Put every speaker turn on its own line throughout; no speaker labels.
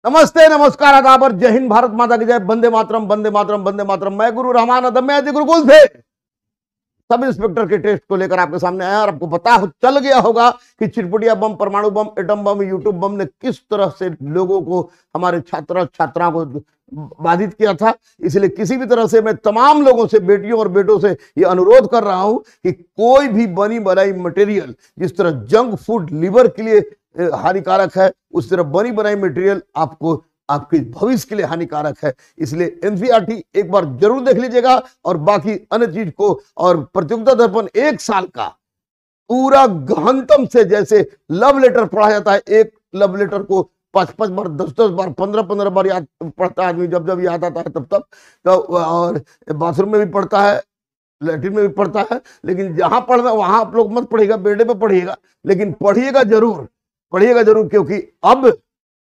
नमस्ते, नमस्कार, आदाब और जय हिंद, भारत माता की जय। वंदे मातरम, वंदे मातरम, वंदे मातरम। मैं गुरु रहमान अदम्य आदि गुरुकुल से सब इंस्पेक्टर के टेस्ट को लेकर आपके सामने आया और आपको पता चल गया होगा कि चिरपुटिया बम, परमाणु बम, एटम बम, यूट्यूब बम ने किस तरह से लोगों को, हमारे छात्र छात्राओं को बाधित किया था। इसलिए किसी भी तरह से मैं तमाम लोगों से, बेटियों और बेटों से यह अनुरोध कर रहा हूं कि कोई भी बनी बनाई मटेरियल, जिस तरह जंक फूड लिवर के लिए हानिकारक है, उस तरह बनी बनाई मटेरियल आपको आपके भविष्य के लिए हानिकारक है। इसलिए एनसीईआरटी एक बार जरूर देख लीजिएगा और बाकी अन्य चीज को। और प्रतियोगिता दर्पण 1 साल का पूरा गहनतम से, जैसे लव लेटर पढ़ा जाता है, एक लव लेटर को 5-5 बार, 10-10 बार, 15-15 बार याद पढ़ता है आदमी, जब जब याद आता है तब तक। तो और बाथरूम में भी पढ़ता है, लैट्रिन में भी पढ़ता है। लेकिन जहां पढ़ना वहां आप लोग मत पढ़िएगा, बेडे पे पढ़िएगा, लेकिन पढ़िएगा जरूर, पढ़िएगा जरूर, क्योंकि अब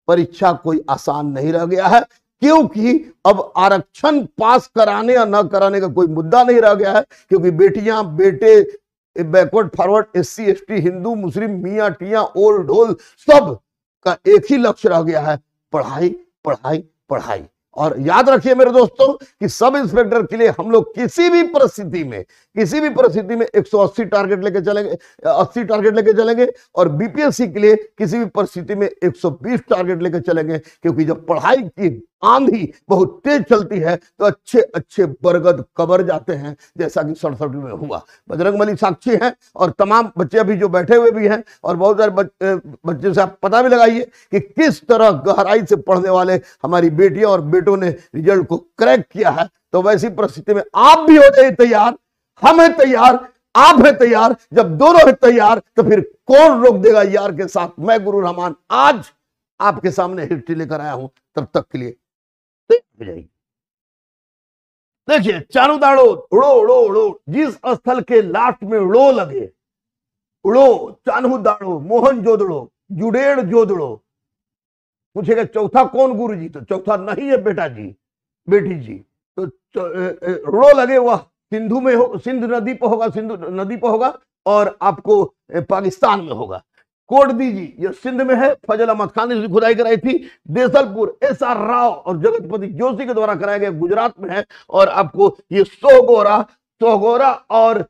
परीक्षा कोई आसान नहीं रह गया है। क्योंकि अब आरक्षण पास कराने या न कराने का कोई मुद्दा नहीं रह गया है, क्योंकि बेटियां, बेटे, backward forward, SC ST, Hindu मुस्लिम, मियां टियां, ओल्ड ढोल, सब का एक ही लक्ष्य रह गया है, पढ़ाई पढ़ाई पढ़ाई। और याद रखिए मेरे दोस्तों कि सब इंस्पेक्टर के लिए हम लोग किसी भी परिस्थिति में 180 टारगेट लेके चलेंगे, 80 टारगेट लेके चलेंगे। और बीपीएससी के लिए किसी भी परिस्थिति में 120 टारगेट लेके चलेंगे, क्योंकि जब पढ़ाई की आंधी बहुत तेज चलती है तो अच्छे अच्छे बरगद कबर जाते हैं, जैसा कि 67 में हुआ। बजरंगबली साक्षी हैं और तमाम बच्चे अभी जो बैठे हुए भी हैं, और बहुत सारे बच्चे से आप पता भी लगाइए कि किस तरह गहराई से पढ़ने वाले हमारी बेटियां और बेटों ने रिजल्ट को क्रैक किया है। तो वैसी परिस्थिति में आप भी हो जाइए तैयार, हम हैं तैयार, आप हैं तैयार। जब दोनों हैं तैयार तो फिर कौन रोक देगा यार के साथ। मैं गुरु रहमान आज आपके सामने हिस्ट्री लेकर आया हूं, तब तक के लिए देखिए, चारू दाड़ो उड़ो उड़ो उड़ो, जिस स्थल के लास्ट में उड़ो लगे, उड़ो चानू दाड़ो, मोहन जोदड़ो, जुड़ेड़ जोदड़ो। पूछेगा चौथा कौन गुरु जी? तो चौथा नहीं है बेटा जी, बेटी जी। तो उड़ो लगे वह सिंधु में हो, सिंधु नदी पर होगा, सिंधु नदी पर होगा, और आपको पाकिस्तान में होगा। कोटदी जी ये सिंध में है, फजल अहमद खान ने खुदाई कराई थी। देसलपुर एसआर राव और जगतपति जोशी के द्वारा कराया गया, गुजरात में है। और आपको ये सोहगोरा और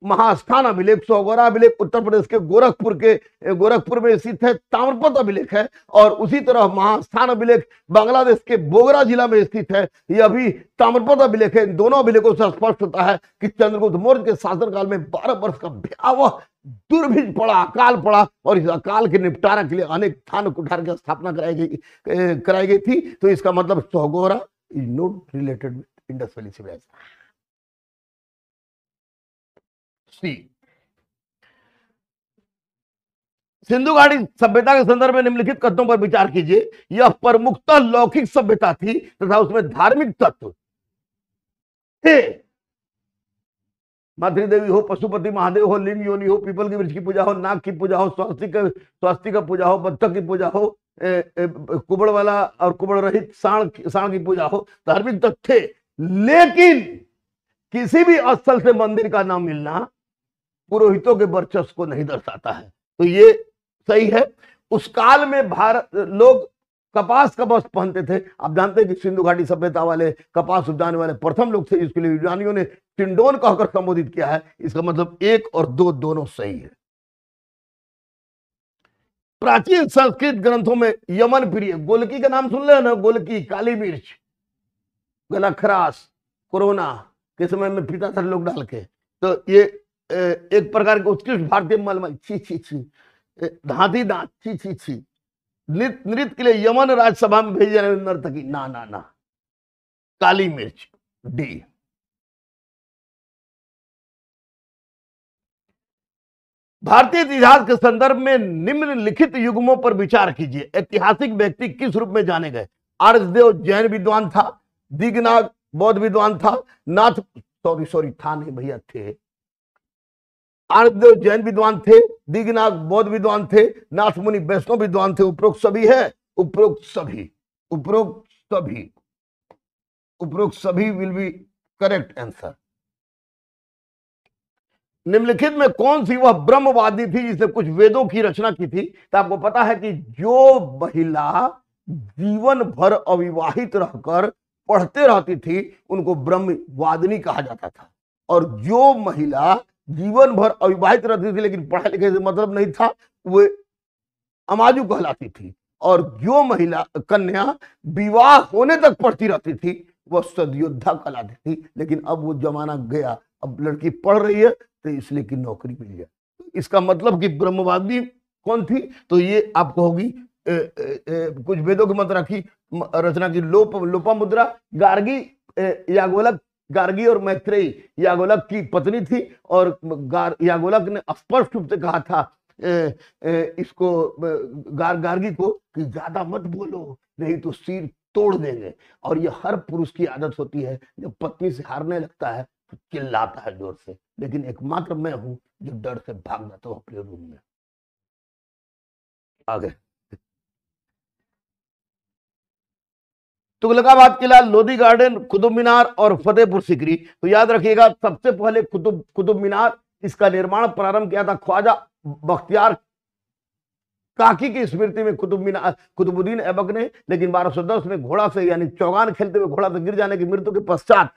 महास्थान अभिलेख, सोहगोरा अभिलेख उत्तर प्रदेश के गोरखपुर में स्थित है। ताम्रपत्र अभिलेख है, और उसी तरह महास्थान अभिलेख बांग्लादेश के बोगरा जिला में स्थित है। यह भी ताम्रपत्र अभिलेख है। इन दोनों अभिलेखों से स्पष्ट होता है कि चंद्रगुप्त मौर्य के शासनकाल में 12 वर्ष का भयावह दुर्भिक्ष पड़ा, अकाल पड़ा, और इस अकाल के निपटारा के लिए अनेक थान कुठार की स्थापना कराई गई थी। तो इसका मतलब Sohgaura is not related with Indus valley civilisation. Sindhu घाटी सभ्यता के संदर्भ में निम्नलिखित कथनों पर विचार कीजिए। यह प्रमुखतः लौकिक सभ्यता थी तथा उसमें धार्मिक तत्व थे। मातृदेवी हो, पशुपति महादेव हो, लिंग योनि हो, पीपल के वृक्ष की पूजा हो, नाग की पूजा हो, स्वास्तिक का पूजा हो, बत्तख की पूजा हो, कुबड़ वाला और कुबड़ रहित सांड की पूजा हो, धार्मिक तत्व थे। लेकिन किसी भी स्थल से मंदिर का नाम मिलना पुरोहितों के वर्चस्व को नहीं दर्शाता है। तो ये सही है। उस काल में भारत लोग कपास का वस्त्र पहनते थे। आप जानते हैं कि सिंधु घाटी सभ्यता वाले कपास उपजाने वाले प्रथम लोग थे, इसके लिए विज्ञानियों ने टिंडोन कहकर संबोधित किया है। इसका मतलब 1 और 2 दोनों सही है। प्राचीन संस्कृत ग्रंथों में यमन प्रिय गोलकी का नाम सुन ले ना, गोलकी, काली मिर्च, गला खरास, कोरोना के समय में पीता था लोग डाल के। तो ये एक प्रकार के उत्कृष्ट भारतीय मलमल, छी छी छी, धाती दांत, छी छी छी। नृत्य के लिए यमन राज्यसभा में भेजे जाने वाले नर्तकी, ना ना ना। काली मिर्च, डी। भारतीय इतिहास के संदर्भ में निम्नलिखित युग्मों पर विचार कीजिए। ऐतिहासिक व्यक्ति किस रूप में जाने गए? आर्यदेव जैन विद्वान था, दिगनाग बौद्ध विद्वान था, नाथ सॉरी था नहीं भैया, थे। आर्यदेव जैन विद्वान थे, दिगनाग बौद्ध विद्वान थे, नाथ मुनि वैष्णव विद्वान थे। उपरोक्त सभी है, उपरोक्त सभी विल बी करेक्ट आंसर। निम्नलिखित में कौन सी वह ब्रह्मवादी थी जिसने कुछ वेदों की रचना की थी? तो आपको पता है कि जो महिला जीवन भर अविवाहित रहकर पढ़ते रहती थी उनको ब्रह्मवादिनी कहा जाता था। और जो महिला जीवन भर अविवाहित रहती थी लेकिन पढ़ाई लिखाई से मतलब नहीं था, वे अमाजू कहलाती थी। और जो महिला कन्या विवाह होने तक पढ़ती रहती थी वह सदयोद्धा कहलाती थी। लेकिन अब वो जमाना गया, अब लड़की पढ़ रही है तो इसलिए कि नौकरी मिल जाए। इसका मतलब कि ब्रह्मवादी कौन थी? तो ये आपको होगी कुछ वेदों की रचना की लोपामुद्रा गार्गी, याज्ञवल्क्य गार्गी और मैत्रेयी याज्ञवल्क्य की पत्नी थी। और याज्ञवल्क्य ने स्पष्ट रूप से कहा था इसको गार्गी को कि ज्यादा मत बोलो नहीं तो सिर तोड़ देंगे। और ये हर पुरुष की आदत होती है, जब पत्नी से हारने लगता है तो चिल्लाता है जोर से। लेकिन एकमात्र मैं हूं जो डर से भाग जाता हूं अपने रूम में। आगे तुगलकाबाद किला, लोधी गार्डन, कुतुब मीनार और फतेहपुर सीकरी। तो याद रखिएगा, सबसे पहले कुतुब मीनार, इसका निर्माण प्रारंभ किया था ख्वाजा बख्तियार काकी की स्मृति में कुतुबुद्दीन ऐबक ने। लेकिन 1210 में घोड़ा से यानी चौगान खेलते हुए घोड़ा से गिर जाने की मृत्यु के पश्चात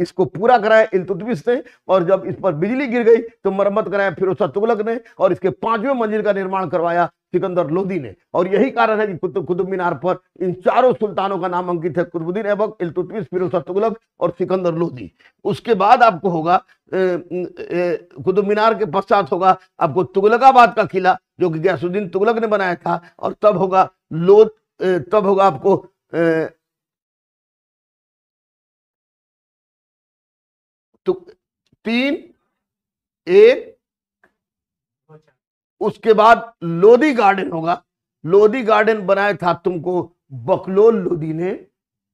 इसको पूरा कराया इल्तुतमिश ने। और जब इस पर बिजली गिर गई तो मरम्मत कराया फिरोज शाह तुगलक ने। और इसके 5वें मंजिल का निर्माण करवाया सिकंदर लोदी ने। और यही कारण है कि कुतुब मीनार पर इन चारों सुल्तानों का नाम अंकित है, कुतुबुद्दीन ऐबक, इल्तुतमिश, फिरोज शाह तुगलक और सिकंदर लोदी। उसके बाद आपको होगा कुतुब मीनार के पश्चात होगा आपको तुगलकाबाद का किला जो कि गयासुद्दीन तुगलक ने बनाया था। और तब होगा तब होगा आपको 3-1। उसके बाद लोधी गार्डन होगा। लोधी गार्डन बनाया था तुमको बकलोल लोधी ने,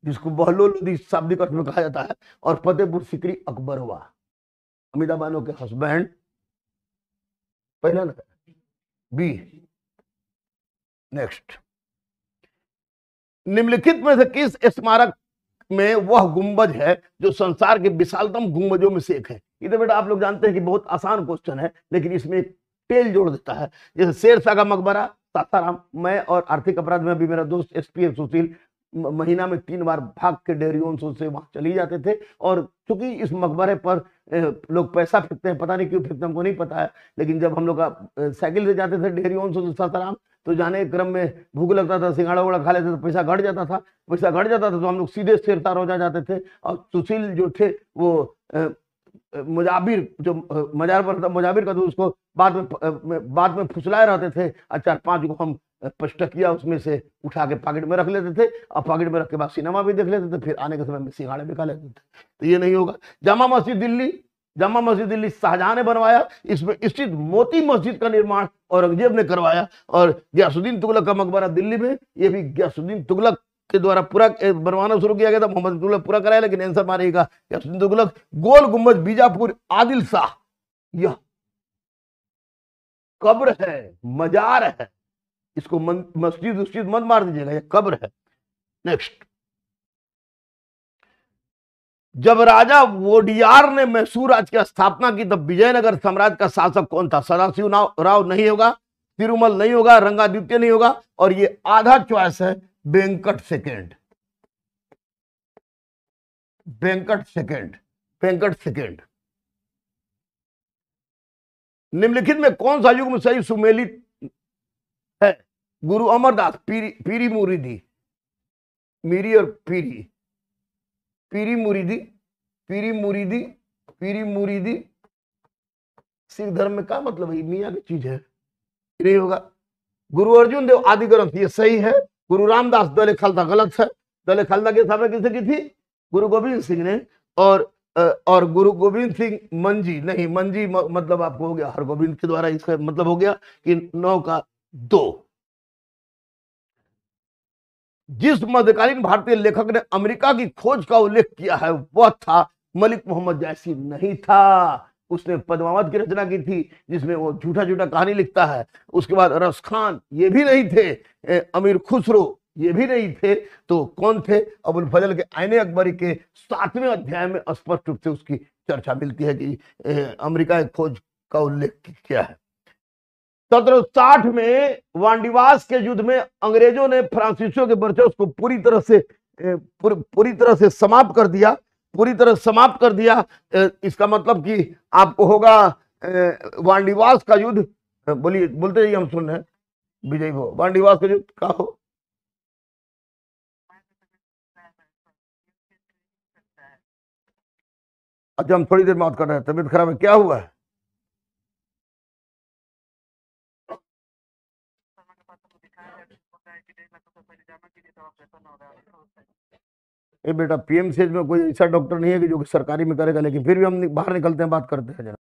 जिसको बहलोल लोधी शाब्दिक अर्थ में कहा जाता है। और फतेहपुर सीकरी अकबर हुआ, अमीदा बानो के हस्बैंड। पहला ना बी। नेक्स्ट, निम्नलिखित में से किस स्मारक में वह गुंबज है जो संसार के विशालतम गुंबजों में से एक है? ये तो बेटा आप लोग जानते हैं कि बहुत आसान क्वेश्चन है, लेकिन इसमें एक टेल जोड़ देता है। जैसे शेरशाह का मकबरा, सासाराम। मैं और आर्थिक अपराध में भी मेरा दोस्त एसपीएफ सुशील महीना में 3 बार भाग के डेरियोन से वहां चली जाते थे। और चूंकि इस मकबरे पर लोग पैसा फेंकते हैं, पता नहीं क्यों फेंकते हमको नहीं पता है, लेकिन जब हम लोग साइकिल से जाते थे डेरियोन से सासाराम तो जाने के क्रम में भूख लगता था, सिंगाड़ा उड़ा खा लेते तो पैसा घट जाता था। तो हम लोग सीधे शेरशाह रोजा जाते थे। और सुशील जो थे वो मुजाबिर जो मजार पर था, मुजाबिर का तो उसको बाद में फुसलाए रहते थे। 4-5 को हम 5 टकिया उसमें से उठा के पॉकेट में रख लेते थे और पॉकेट में रख के बाद सिनेमा भी देख लेते थे, फिर आने के समय में सिंगाड़े भी खा लेते थे। तो ये नहीं होगा। जामा मस्जिद दिल्ली शाहजहां ने बनवाया। इसमें स्थित मोती मस्जिद का निर्माण औरंगजेब ने करवाया। और गयासुद्दीन तुगलक का मकबरा दिल्ली में, ये भी गयासुद्दीन तुगलक के द्वारा पूरा बनवाना शुरू किया गया था। मोहम्मद तुगलक पूरा कराया, लेकिन आंसर मारेगा गयासुद्दीन तुगलक। गोल गुंबज बीजापुर, आदिल शाह। यह कब्र है, मजार है, इसको मस्जिद मत मार दीजिएगा, यह कब्र है। नेक्स्ट, जब राजा वोडियार ने मैसूर राज्य की स्थापना की तब विजयनगर साम्राज्य का शासक कौन था? सदाशिव राव नहीं होगा, तिरुमल नहीं होगा, रंगादित्य नहीं होगा, और ये आधा चॉइस है वेंकट सेकेंड। निम्नलिखित में कौन सा युग में सही सुमेलित है? गुरु अमरदास, पीरी मुरीदी, मीरी और पीरी मुरीदी। सिख धर्म में क्या मतलब है? मियाँ की चीज है, नहीं होगा। गुरु अर्जुन देव आदि ग्रंथ, ये सही है। गुरु रामदास दले खालसा गलत है। दले खालसा की स्थापना किसने की थी? गुरु गोविंद सिंह ने। और गुरु गोविंद सिंह मंजी नहीं, मंजी मतलब आपको हो गया हरगोविंद के द्वारा, इसका मतलब हो गया कि 9 का 2। जिस मध्यकालीन भारतीय लेखक ने अमेरिका की खोज का उल्लेख किया है वह था मलिक मोहम्मद जैसी नहीं था। उसने पद्मावत की रचना की थी जिसमें वो झूठा कहानी लिखता है। उसके बाद रस खान, ये भी नहीं थे। अमीर खुसरो, ये भी नहीं थे। तो कौन थे? अबुल फजल के आईने अकबरी के 7वें अध्याय में स्पष्ट रूप से उसकी चर्चा मिलती है कि अमेरिका की खोज का उल्लेख किया है। 1760 में वांडीवास के युद्ध में अंग्रेजों ने फ्रांसीसियों के वर्चस्व को पूरी तरह से समाप्त कर दिया, पूरी तरह समाप्त कर दिया। इसका मतलब कि आपको होगा वांडीवास का युद्ध, बोलिए, बोलते ही हम सुन रहे हैं विजय हो, वांडीवास का युद्ध का हो। अच्छा, हम थोड़ी देर बात कर रहे हैं, तबीयत खराब है, क्या हुआ है? ए बेटा, पीएमसीएच में कोई ऐसा डॉक्टर नहीं है कि जो सरकारी में करेगा, लेकिन फिर भी हम बाहर निकलते हैं, बात करते हैं जरा।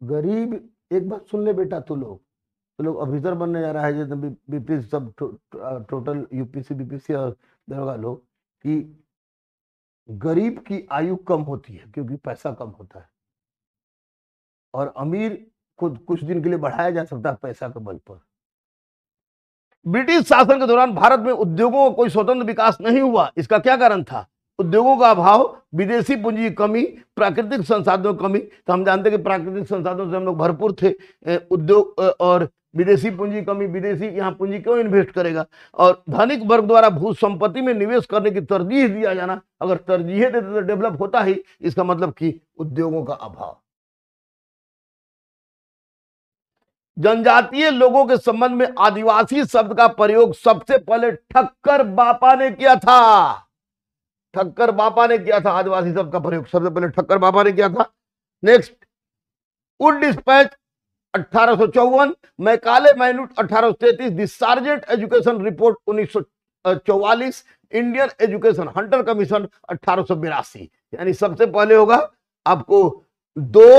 गरीब, एक बात सुन ले बेटा, तू लोग ऑफिसर बनने जा रहा है, जैसे बीपीसी सब टोटल यूपीसी बीपीसी और दरोगा लोग, कि गरीब की आयु कम होती है क्योंकि पैसा कम होता है, और अमीर को कुछ दिन के लिए बढ़ाया जा सकता है पैसा के बल पर। ब्रिटिश शासन के दौरान भारत में उद्योगों का कोई स्वतंत्र विकास नहीं हुआ। इसका क्या कारण था? उद्योगों का अभाव, विदेशी पूंजी की कमी, प्राकृतिक संसाधनों की कमी। तो हम जानते हैं कि प्राकृतिक संसाधनों से हम लोग भरपूर थे, उद्योग और विदेशी पूंजी की कमी, विदेशी यहाँ पूंजी क्यों इन्वेस्ट करेगा, और धनिक वर्ग द्वारा भू संपत्ति में निवेश करने की तरजीह दिया जाना। अगर तरजीह देते तो डेवलप होता ही, इसका मतलब कि उद्योगों का अभाव। जनजातीय लोगों के संबंध में आदिवासी शब्द का प्रयोग सबसे पहले ठक्कर बापा ने किया था। ठक्कर बापा ने किया था, आदिवासी शब्द का प्रयोग सबसे पहले ठक्कर बापा ने किया था। Next, Wood dispatch 1854, Macaulay minute 1833, the sergeant education report 1944, Indian education Hunter commission 1882। यानी सबसे पहले होगा आपको 2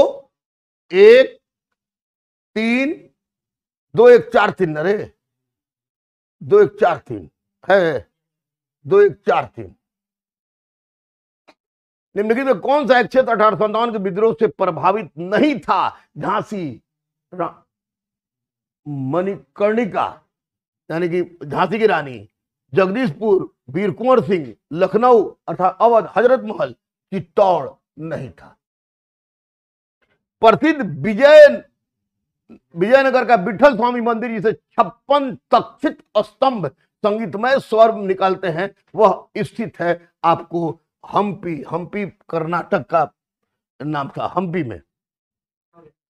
1 3 2 1 4 3, अरे 2 1 4 3 है, 2 1 4 3। निम्नलिखित में कौन सा एक क्षेत्र 1857 के विद्रोह से प्रभावित नहीं था? झांसी, मणिकर्णिका यानी कि झांसी की रानी, जगदीशपुर, वीर कुंवर सिंह, लखनऊ अर्थात अवध, हजरत महल, चित्तौड़ नहीं था। प्रसिद्ध विजयनगर का विठल स्वामी मंदिर, जिसे 56 तक्षित स्तंभ संगीतमय स्वर निकालते हैं, वह स्थित है आपको हम्पी कर्नाटक का नाम था, हम्पी में।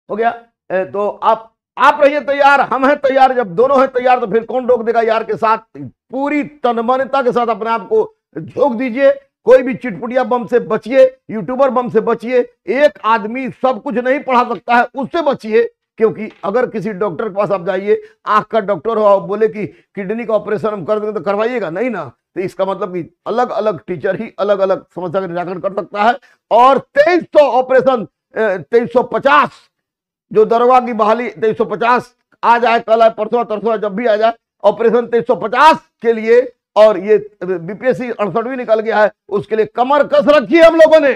हो गया? तो आप रहिए तैयार, हम हैं तैयार। जब दोनों हैं तैयार तो फिर कौन रोक देगा? यार के साथ पूरी तन्मयता के साथ अपने आप को झोंक दीजिए। कोई भी चिटपुटिया बम से बचिए, यूट्यूबर बम से बचिए। एक आदमी सब कुछ नहीं पढ़ा सकता है, उससे बचिए। क्योंकि अगर किसी डॉक्टर के पास आप जाइए, आंख का डॉक्टर हो और बोले कि किडनी का ऑपरेशन हम कर देंगे, तो करवाइएगा नहीं ना। तो इसका मतलब कि अलग अलग टीचर ही अलग अलग समस्या का निराकरण कर सकता है। और 2300 ऑपरेशन 2350 जो दरोगा की बहाली 2350 आ जाए, कल आए, परसों तरसों जब भी आ जाए, ऑपरेशन 2350 के लिए, और ये बीपीएससी 68वीं निकल गया है, उसके लिए कमर कस रखी है हम लोगों ने।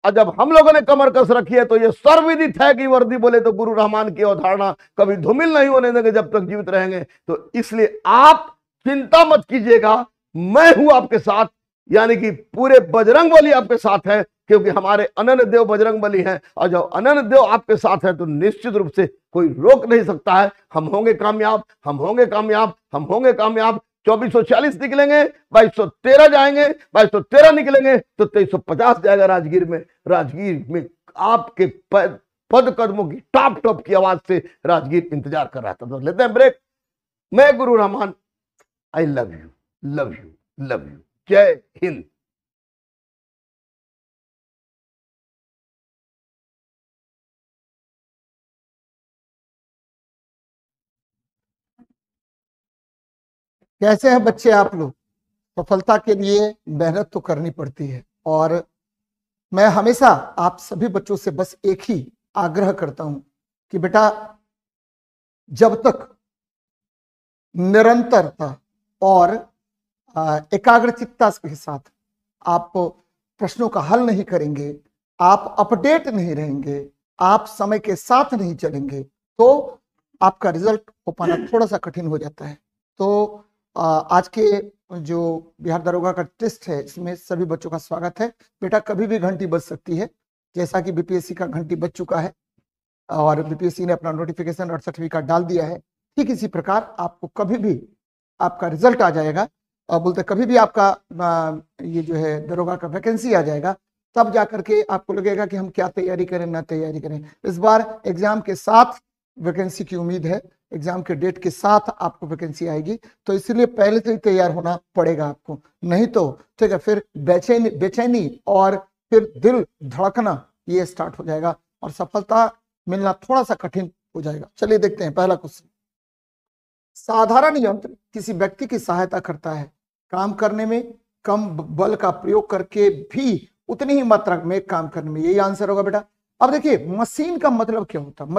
और जब हम लोगों ने कमर कस रखी है तो ये सर्वविदित है कि वर्दी बोले तो गुरु रहमान की अवधारणा कभी धूमिल नहीं होने देंगे जब तक जीवित रहेंगे। तो इसलिए आप चिंता मत कीजिएगा, मैं हूं आपके साथ, यानी कि पूरे बजरंग बली आपके साथ है, क्योंकि हमारे अनन्य देव बजरंग बली हैं। और जब अनन्य देव आपके साथ है तो निश्चित रूप से कोई रोक नहीं सकता है। हम होंगे कामयाब, हम होंगे कामयाब, हम होंगे कामयाब। 2440 निकलेंगे, 2213 जाएंगे, 2213 निकलेंगे तो 2350 जाएगा राजगीर में। राजगीर में आपके पद कदमों की टॉप की आवाज से राजगीर इंतजार कर रहा था। तो लेते हैं ब्रेक। मैं गुरु Rahman, I love you, love you, love you. जय हिंद।
कैसे हैं बच्चे आप लोग? सफलता के लिए मेहनत तो करनी पड़ती है, और मैं हमेशा आप सभी बच्चों से बस एक ही आग्रह करता हूं कि बेटा, जब तक निरंतरता और एकाग्रचित्ता के साथ आप प्रश्नों का हल नहीं करेंगे, आप अपडेट नहीं रहेंगे, आप समय के साथ नहीं चलेंगे, तो आपका रिजल्ट हो पाना थोड़ा सा कठिन हो जाता है। तो आज के जो बिहार दरोगा का टेस्ट है, इसमें सभी बच्चों का स्वागत है। बेटा, कभी भी घंटी बज सकती है, जैसा कि बीपीएससी का घंटी बज चुका है और बीपीएससी ने अपना नोटिफिकेशन और सर्टिफिकेट डाल दिया है, ठीक इसी प्रकार आपको कभी भी आपका रिजल्ट आ जाएगा और बोलते कभी भी आपका ये जो है दरोगा का वैकेंसी आ जाएगा, तब जाकर के आपको लगेगा कि हम क्या तैयारी करें ना तैयारी करें। इस बार एग्जाम के साथ वैकेंसी की उम्मीद है, एग्जाम के डेट के साथ आपको वैकेंसी आएगी, तो इसलिए पहले से ही तैयार होना पड़ेगा आपको, नहीं तो ठीक है फिर बेचैनी और फिर दिल धड़कना ये स्टार्ट हो जाएगा और सफलता मिलना थोड़ा सा कठिन हो जाएगा। चलिए देखते हैं पहला क्वेश्चन। साधारण यंत्र किसी व्यक्ति की सहायता करता है काम करने में, कम बल का प्रयोग करके भी उतनी ही मात्रा में काम करने में, यही आंसर होगा बेटा। अब देखिए मशीन का मतलब क्या होता है?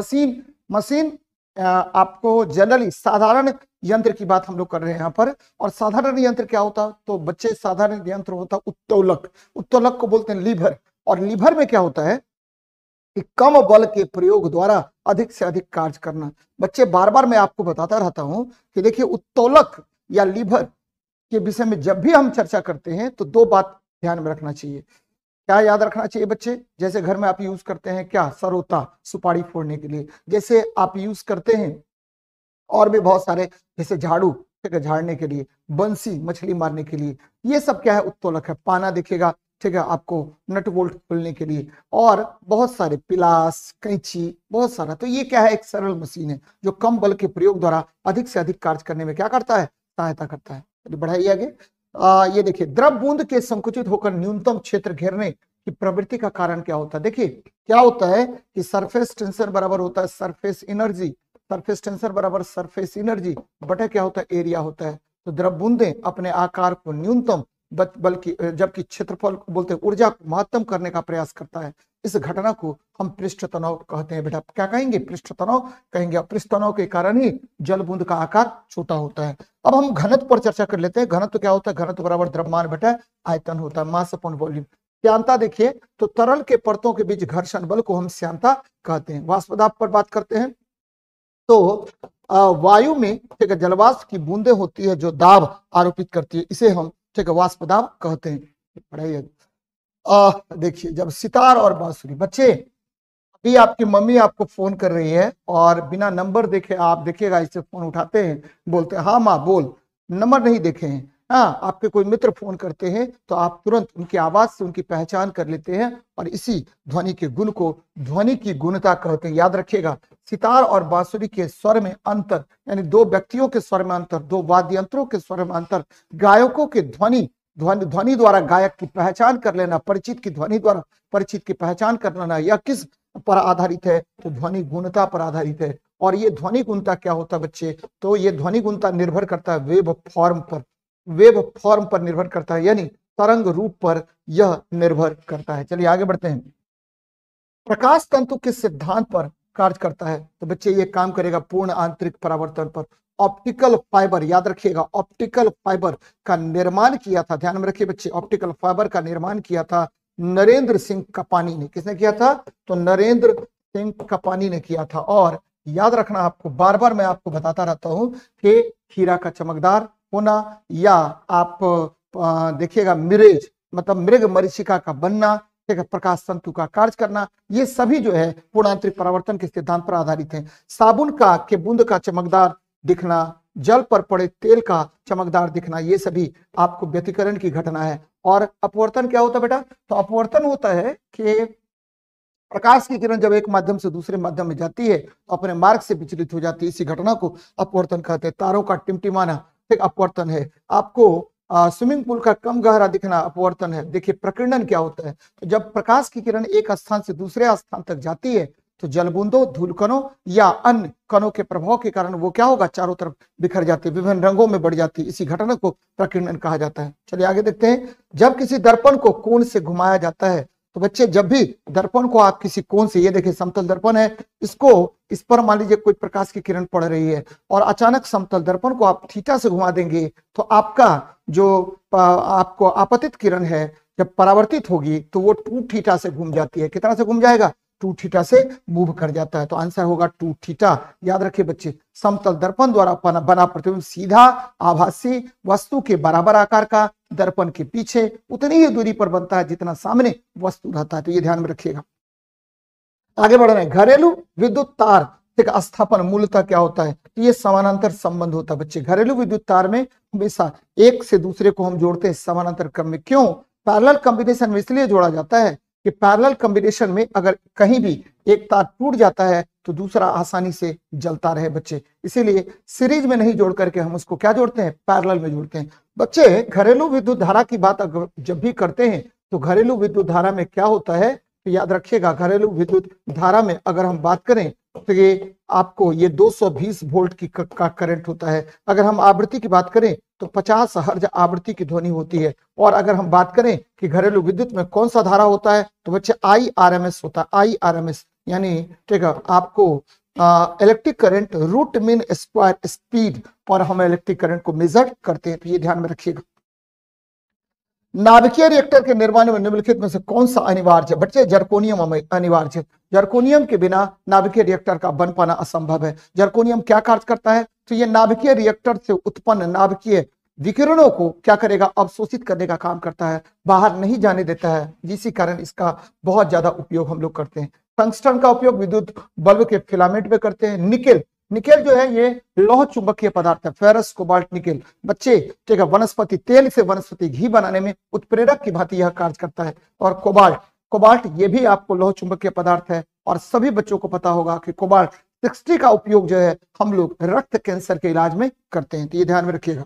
मशीन आपको जनरली साधारण यंत्र की बात हम लोग कर रहे हैं यहाँ पर, और साधारण यंत्र क्या होता है? तो बच्चे साधारण यंत्र होता है उत्तोलक, उत्तोलक को बोलते हैं लीवर, और लीवर में क्या होता है कि कम बल के प्रयोग द्वारा अधिक से अधिक कार्य करना। बच्चे बार बार मैं आपको बताता रहता हूं कि देखिए उत्तोलक या लीवर के विषय में जब भी हम चर्चा करते हैं तो दो बात ध्यान में रखना चाहिए। क्या याद रखना चाहिए बच्चे? जैसे घर में आप यूज करते हैं क्या, सरोता सुपारी फोड़ने के लिए, जैसे आप यूज करते हैं और भी बहुत सारे, जैसे झाड़ू ठीक है झाड़ने के लिए, बंसी मछली मारने के लिए, ये सब क्या है उत्तोलक है। पाना दिखेगा ठीक है आपको नट बोल्ट खोलने के लिए, और बहुत सारे पिलास, कैंची, बहुत सारा। तो ये क्या है? एक सरल मशीन है जो कम बल के प्रयोग द्वारा अधिक से अधिक कार्य करने में क्या करता है? सहायता करता है। बढ़ाइए आगे। ये देखिए द्रव बूंद के संकुचित होकर न्यूनतम क्षेत्र घेरने की प्रवृत्ति का कारण क्या होता है? देखिए क्या होता है कि सरफेस टेंशन बराबर होता है सरफेस एनर्जी, सरफेस टेंशन बराबर सरफेस एनर्जी बटे क्या होता है? एरिया होता है। तो द्रव बूंदें अपने आकार को न्यूनतम बल्कि जबकि क्षेत्रफल को बोलते हैं ऊर्जा को महत्तम करने का प्रयास करता है। इस घटना को हम पृष्ठ तनाव कहते हैं। बेटा क्या कहेंगे? पृष्ठ तनाव कहेंगे। पृष्ठ तनाव के कारण ही जल बूंद का आकार छोटा होता है। अब हम घनत्व पर चर्चा कर लेते हैं। घनत्व क्या होता है? घनत्व बराबर द्रव्यमान बटा आयतन होता है, मास अपॉन वॉल्यूम। श्यानता देखिए तो तरल के परतों के बीच घर्षण बल को हम श्यानता कहते हैं। वाष्प दाब पर बात करते हैं तो वायु में ठीक है जलवाष्प की बूंदें होती है जो दाब आरोपित करती है, इसे हम ठीक है वाष्प दाब कहते हैं। पढ़ाइए। देखिए जब सितार और बांसुरी, बच्चे अभी आपकी मम्मी आपको फोन कर रही है और बिना नंबर देखे आप देखिएगा इससे फोन उठाते हैं, बोलते हैं हाँ माँ बोल, नंबर नहीं देखे हैं। हाँ आपके कोई मित्र फोन करते हैं तो आप तुरंत उनकी आवाज से उनकी पहचान कर लेते हैं और इसी ध्वनि के गुण को ध्वनि की गुणता कहते हैं। याद रखिएगा सितार और बांसुरी के स्वर में अंतर, यानी दो व्यक्तियों के स्वर में अंतर, दो वाद्य यंत्रों के स्वर में अंतर, गायकों के ध्वनि द्वारा गायक की पहचान कर लेना, परिचित की ध्वनि द्वारा परिचित की पहचान कर लेना, यह किस पर आधारित है? तो ध्वनि गुणता पर आधारित है। और ये ध्वनि गुणता क्या होता है बच्चे? तो ये ध्वनि गुणता निर्भर करता है वेव फॉर्म पर, वेव फॉर्म पर निर्भर करता है, यानी तरंग रूप पर यह निर्भर करता है। चलिए आगे बढ़ते हैं। प्रकाश तंतु किस सिद्धांत पर कार्य करता है? तो बच्चे ये काम करेगा पूर्ण आंतरिक परावर्तन पर। ऑप्टिकल फाइबर, याद रखिएगा ऑप्टिकल फाइबर का निर्माण किया था, ध्यान में रखिए बच्चे, ऑप्टिकल फाइबर का निर्माण किया था नरेंद्र सिंह कपानी ने। किसने किया था? तो नरेंद्र सिंह कपानी ने किया था। और याद रखना आपको, बार बार मैं आपको बताता रहता हूं कि हीरा का चमकदार होना या आप देखिएगा मिरेज मतलब मृग मरीचिका का बनना, ठीक है, प्रकाश तंतु का कार्य करना, ये सभी जो है पूर्णांतरिक परावर्तन के सिद्धांत पर आधारित है। साबुन का के बूंद का चमकदार दिखना, जल पर पड़े तेल का चमकदार दिखना, ये सभी आपको व्यतिकरण की घटना है। और अपवर्तन क्या होता है बेटा? तो अपवर्तन होता है कि प्रकाश की किरण जब एक माध्यम से दूसरे माध्यम में जाती है तो अपने मार्ग से विचलित हो जाती है, इसी घटना को अपवर्तन कहते हैं। तारों का टिमटिमाना एक अपवर्तन है। आपको स्विमिंग पूल का कम गहरा दिखना अपवर्तन है। देखिए प्रकीर्णन क्या होता है? तो जब प्रकाश की किरण एक स्थान से दूसरे स्थान तक जाती है तो जलबूंदों, धूलकणों या अन्य कणों के प्रभाव के कारण वो क्या होगा? चारों तरफ बिखर जाती है, विभिन्न रंगों में बढ़ जाती है, इसी घटना को प्रकीर्णन कहा जाता है। चलिए आगे देखते हैं। जब किसी दर्पण को कोण से घुमाया जाता है, तो बच्चे जब भी दर्पण को आप किसी कोण से, ये देखिए समतल दर्पण है, इसको इस पर मान लीजिए कोई प्रकाश की किरण पड़ रही है और अचानक समतल दर्पण को आप थीटा से घुमा देंगे तो आपका जो आपको आपतित किरण है जब परावर्तित होगी तो वो 2 थीटा से घूम जाती है। कितना से घूम जाएगा? 2 थीटा से मूव कर जाता है। तो आंसर होगा 2 थीटा। याद रखिए बच्चे, समतल दर्पण द्वारा बना प्रतिबिंब सीधा आभासी वस्तु के बराबर आकार का दर्पण के पीछे उतनी ही दूरी पर बनता है जितना सामने वस्तु रहता है। तो ये ध्यान में रखिएगा। आगे बढ़ रहे हैं, घरेलू विद्युत तार ठीक है, स्थापन मूलतः क्या होता है, तो ये समानांतर संबंध होता है बच्चे। घरेलू विद्युत तार में हमेशा एक से दूसरे को हम जोड़ते हैं समानांतर क्रम में। क्यों? पैरेलल कॉम्बिनेशन में इसलिए जोड़ा जाता है कि पैरेलल कॉम्बिनेशन में अगर कहीं भी एक तार टूट जाता है तो दूसरा आसानी से जलता रहे बच्चे, इसीलिए सीरीज में नहीं जोड़ करके हम उसको क्या जोड़ते हैं, पैरेलल में जोड़ते हैं बच्चे। घरेलू विद्युत धारा की बात अगर जब भी करते हैं तो घरेलू विद्युत धारा में क्या होता है, तो याद रखिएगा घरेलू विद्युत धारा में अगर हम बात करें तो ये आपको ये 220 वोल्ट की का करंट होता है। अगर हम आवृत्ति की बात करें तो 50 हर्ट्ज आवृत्ति की ध्वनि होती है। और अगर हम बात करें कि घरेलू विद्युत में कौन सा धारा होता है, तो बच्चे IRMS होता है, IRMS यानी ठीक है आपको electric current root mean square speed, और हम इलेक्ट्रिक करंट को मेजर करते हैं, तो ये ध्यान में रखिएगा। नाभिकीय रिएक्टर के निर्माण में निम्नलिखित में से कौन सा अनिवार्य है, बच्चे जर्कोनियम अनिवार्य है। जर्कोनियम के बिना नाभिकीय रिएक्टर का बन पाना असंभव है। जर्कोनियम क्या कार्य करता है, तो ये नाभिकीय रिएक्टर से उत्पन्न नाभिकीय विकिरणों को क्या करेगा, अवशोषित करने का काम करता है, बाहर नहीं जाने देता है, जिसी कारण इसका बहुत ज्यादा उपयोग हम लोग करते हैं। टंगस्टन का उपयोग विद्युत बल्ब के फिलामेंट में करते हैं। निकेल, निकेल जो है ये लौह चुंबकीय पदार्थ है, फेरस कोबाल्ट निकेल बच्चे ठीक है, वनस्पति तेल से वनस्पति घी बनाने में उत्प्रेरक की भांति यह कार्य करता है। और कोबाल्ट, कोबाल्ट ये भी आपको लौह चुंबकीय पदार्थ है, और सभी बच्चों को पता होगा कि कोबाल्ट 60 का उपयोग जो है हम लोग रक्त कैंसर के इलाज में करते हैं, तो ये ध्यान में रखिएगा।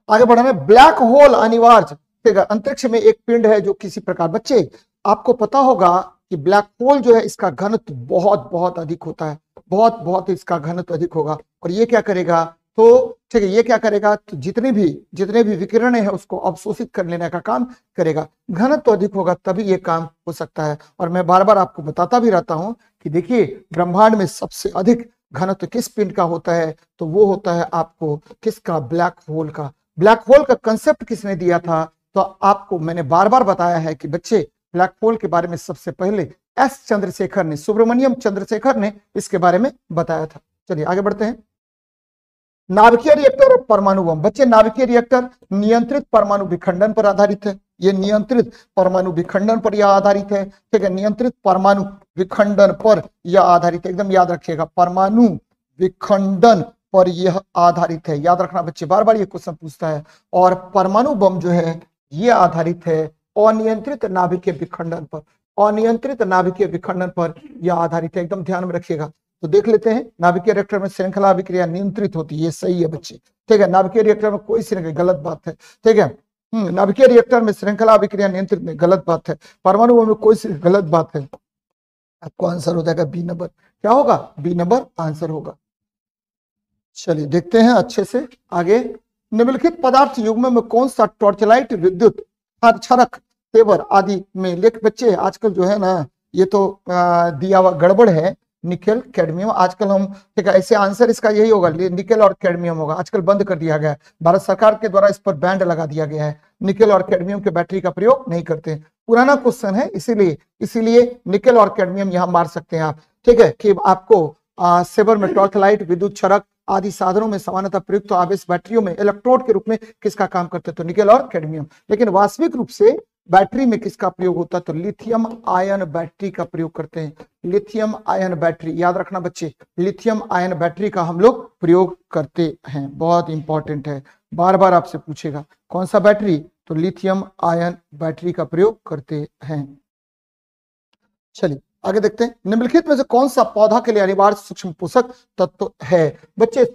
आगे बढ़ने, ब्लैक होल अनिवार्य ठीक है, अंतरिक्ष में एक पिंड है जो किसी प्रकार, बच्चे आपको पता होगा कि ब्लैक होल जो है इसका घनत्व बहुत बहुत अधिक होता है, बहुत बहुत इसका घनत्व अधिक होगा, और ये क्या करेगा, तो ठीक है ये क्या करेगा, तो जितने भी विकिरण है उसको अवशोषित कर लेने का काम करेगा। घनत्व अधिक होगा तभी ये काम हो सकता है। और मैं बार बार आपको बताता भी रहता हूं कि देखिए ब्रह्मांड में सबसे अधिक घनत्व किस पिंड का होता है, तो वो होता है आपको किसका, ब्लैक होल का। ब्लैक होल का कंसेप्ट किसने दिया था, तो आपको मैंने बार बार बताया है कि बच्चे ब्लैक होल के बारे में सबसे पहले एस चंद्रशेखर ने, सुब्रमण्यम चंद्रशेखर ने इसके बारे में बताया था। चलिए आगे बढ़ते हैं। नाभिकीय रिएक्टर और परमाणु बम, बच्चे नाभिकीय रिएक्टर नियंत्रित परमाणु विखंडन पर आधारित है, ये नियंत्रित परमाणु विखंडन पर यह आधारित है, ठीक है, नियंत्रित परमाणु विखंडन पर यह आधारित है, एकदम याद रखिएगा, परमाणु विखंडन पर यह आधारित है, याद रखना बच्चे, बार बार ये क्वेश्चन पूछता है। और परमाणु बम जो है ये आधारित है अनियंत्रित नाभिकीय विखंडन पर, अनियंत्रित नाभिकीय विखंडन पर यह आधारित है, एकदम ध्यान में रखिएगा। तो देख लेते हैं, नाभिकीय रिएक्टर में श्रृंखला अभिक्रिया नियंत्रित होती है, ये सही है बच्चे, ठीक है, नाभिकीय रिएक्टर में कोई श्रृंखला, गलत बात है, ठीक है, नाभिकीय रिएक्टर में श्रृंखला अभिक्रिया नियंत्रित में गलत बात है, परमाणु बम में कोई गलत बात है। आपको आंसर हो जाएगा बी नंबर, क्या होगा, बी नंबर आंसर होगा। चलिए देखते हैं अच्छे से आगे। निम्नलिखित पदार्थ युग्म में कौन सा टॉर्चलाइट विद्युत क्षरक तेवर आदि में लेख, बच्चे आजकल जो है ना ये तो दिया हुआ गड़बड़ है, निकेल कैडमियम आजकल हम, ठीक है, ऐसे आंसर इसका यही होगा, निकेल और कैडमियम होगा, आजकल बंद कर दिया गया है, भारत सरकार के द्वारा इस पर बैंड लगा दिया गया है, निकेल और कैडमियम के बैटरी का प्रयोग नहीं करते, पुराना क्वेश्चन है, इसीलिए निकेल और कैडमियम यहाँ मार सकते हैं आप, ठीक है, कि आपको सेवर में टॉर्चलाइट विद्युत क्षरक आदि साधनों में सामान्यतः प्रयुक्त तो आवेश बैटरियों में इलेक्ट्रोड के रूप में किसका काम करते हैं, तो निकेल और कैडमियम। लेकिन वास्तविक रूप से बैटरी में किसका प्रयोग होता है, तो लिथियम आयन बैटरी का प्रयोग करते हैं, लिथियम आयन बैटरी, याद रखना बच्चे, लिथियम आयन बैटरी का हम लोग प्रयोग करते हैं, बहुत इंपॉर्टेंट है, बार बार आपसे पूछेगा कौन सा बैटरी, तो लिथियम आयन बैटरी का प्रयोग करते हैं। चलिए आगे देखते हैं, निम्नलिखित में से कौन सा पौधा के लिए अनिवार्य सूक्ष्म पोषक तत्व है, बच्चे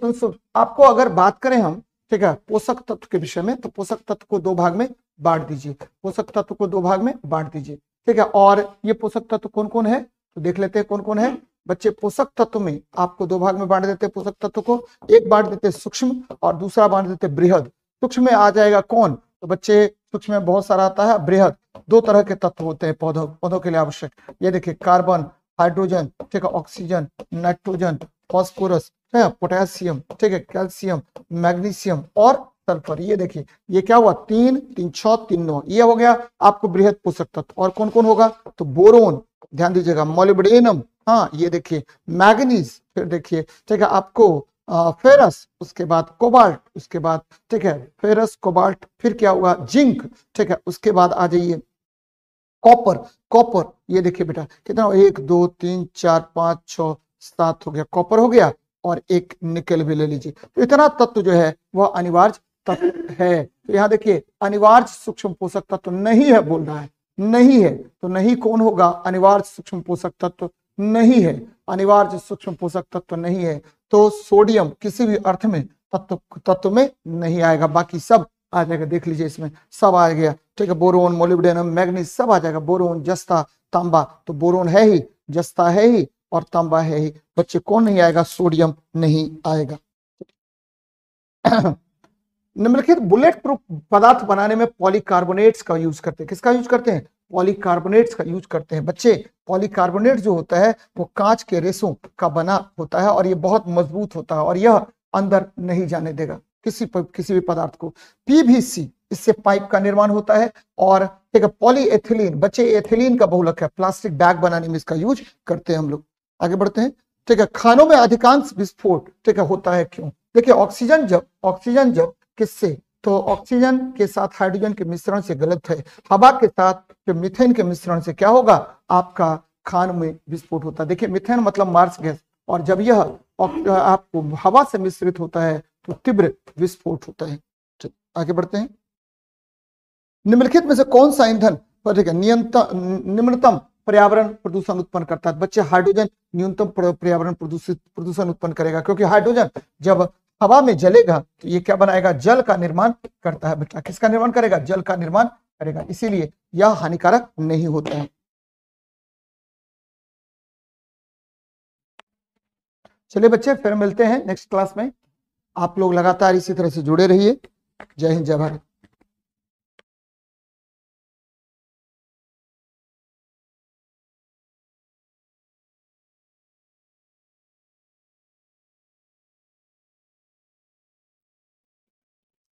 आपको अगर बात करें हम, ठीक है, पोषक तत्व के विषय में, तो पोषक तत्व को दो भाग में बांट दीजिए, पोषक तत्व को दो भाग में बांट दीजिए, ठीक है, और ये पोषक तत्व कौन कौन है, तो देख लेते हैं कौन कौन है बच्चे। पोषक तत्व में आपको दो भाग में बांट देते हैं पोषक तत्व को, एक बांट देते सूक्ष्म और दूसरा बांट देते बृहद। सूक्ष्म में आ जाएगा कौन, तो बच्चे सूक्ष्म में बहुत सारा आता है, बृहद दो तरह के तत्व होते हैं पौधों के लिए आवश्यक, ये देखिए कार्बन, हाइड्रोजन, ठीक है, ऑक्सीजन, नाइट्रोजन, फास्फोरस, पोटेशियम, ठीक है, कैल्शियम, मैग्नीशियम और सल्फर। ये देखिए ये क्या हुआ, 3 3 6 3 9, ये हो गया आपको बृहद पोषक तत्व। और कौन कौन होगा, तो बोरोन, ध्यान दीजिएगा, मोलिब्डेनम, हाँ ये देखिए मैग्नीज, फिर देखिए ठीक है आपको फेरस, उसके बाद कोबाल्ट, उसके बाद ठीक है फेरस कोबाल्ट, फिर क्या हुआ जिंक, ठीक है, उसके बाद आ जाइए कॉपर, कॉपर ये देखिए बेटा कितना, 1 2 3 4 5 6 7 हो गया, कॉपर हो गया, और एक निकेल भी ले लीजिए। तो इतना तत्व जो है वह अनिवार्य तत्व है। तो यहाँ देखिए अनिवार्य सूक्ष्म पोषक तत्व नहीं है बोल रहा है, नहीं है, तो नहीं कौन होगा, अनिवार्य सूक्ष्म पोषक तत्व नहीं है, अनिवार्य सूक्ष्म पोषक तत्व नहीं है, तो सोडियम किसी भी अर्थ में तत्व में नहीं आएगा, बाकी सब आ जाएगा। देख लीजिए इसमें सब आ गया, ठीक है, बोरोन, मोलिब्डेनम, मैग्नीज सब आ जाएगा, बोरोन, जस्ता, तांबा, तो बोरोन है ही, जस्ता है ही, और तांबा है ही। बच्चे कौन नहीं आएगा, सोडियम नहीं आएगा। निम्नलिखित बुलेट प्रूफ पदार्थ बनाने में पॉलीकार्बोनेट्स का यूज करते हैं, किसका यूज करते हैं, पॉलीकार्बोनेट्स का यूज करते हैं। बच्चे पॉलीकार्बोनेट जो होता है वो कांच के रेशों का बना होता है, और ये बहुत मजबूत होता है, और यह अंदर नहीं जाने देगा किसी भी पदार्थ को। पीवीसी, इससे पाइप का निर्माण होता है। और ठीक है, पॉलीएथिलीन, बच्चे एथिलीन का बहुलक है, प्लास्टिक बैग बनाने में इसका यूज करते हैं हम लोग। आगे बढ़ते हैं, ठीक है। खानों में अधिकांश विस्फोट, ठीक है, होता है क्यों, देखिए ऑक्सीजन जब किससे, तो ऑक्सीजन के साथ हाइड्रोजन के मिश्रण से गलत है, हवा के साथ जो मीथेन के मिश्रण से क्या होगा, आपका खान में विस्फोट होता है। देखिए मीथेन मतलब मार्स गैस, और जब यह आपको हवा से मिश्रित होता है तो तीव्र विस्फोट होता है। आगे बढ़ते हैं, निम्नलिखित में से कौन सा ईंधन, ठीक है, निम्नतम पर्यावरण प्रदूषण उत्पन्न करता है। बच्चे हाइड्रोजन न्यूनतम पर्यावरण प्रदूषण उत्पन्न करेगा, क्योंकि हाइड्रोजन जब हवा में जलेगा तो ये क्या बनाएगा, जल का निर्माण करता है। बेटा किसका निर्माण करेगा, जल का निर्माण करेगा, इसीलिए यह हानिकारक नहीं होता है। चलिए बच्चे फिर मिलते हैं नेक्स्ट क्लास में, आप लोग लगातार इसी तरह से जुड़े रहिए। जय हिंद, जय भारत।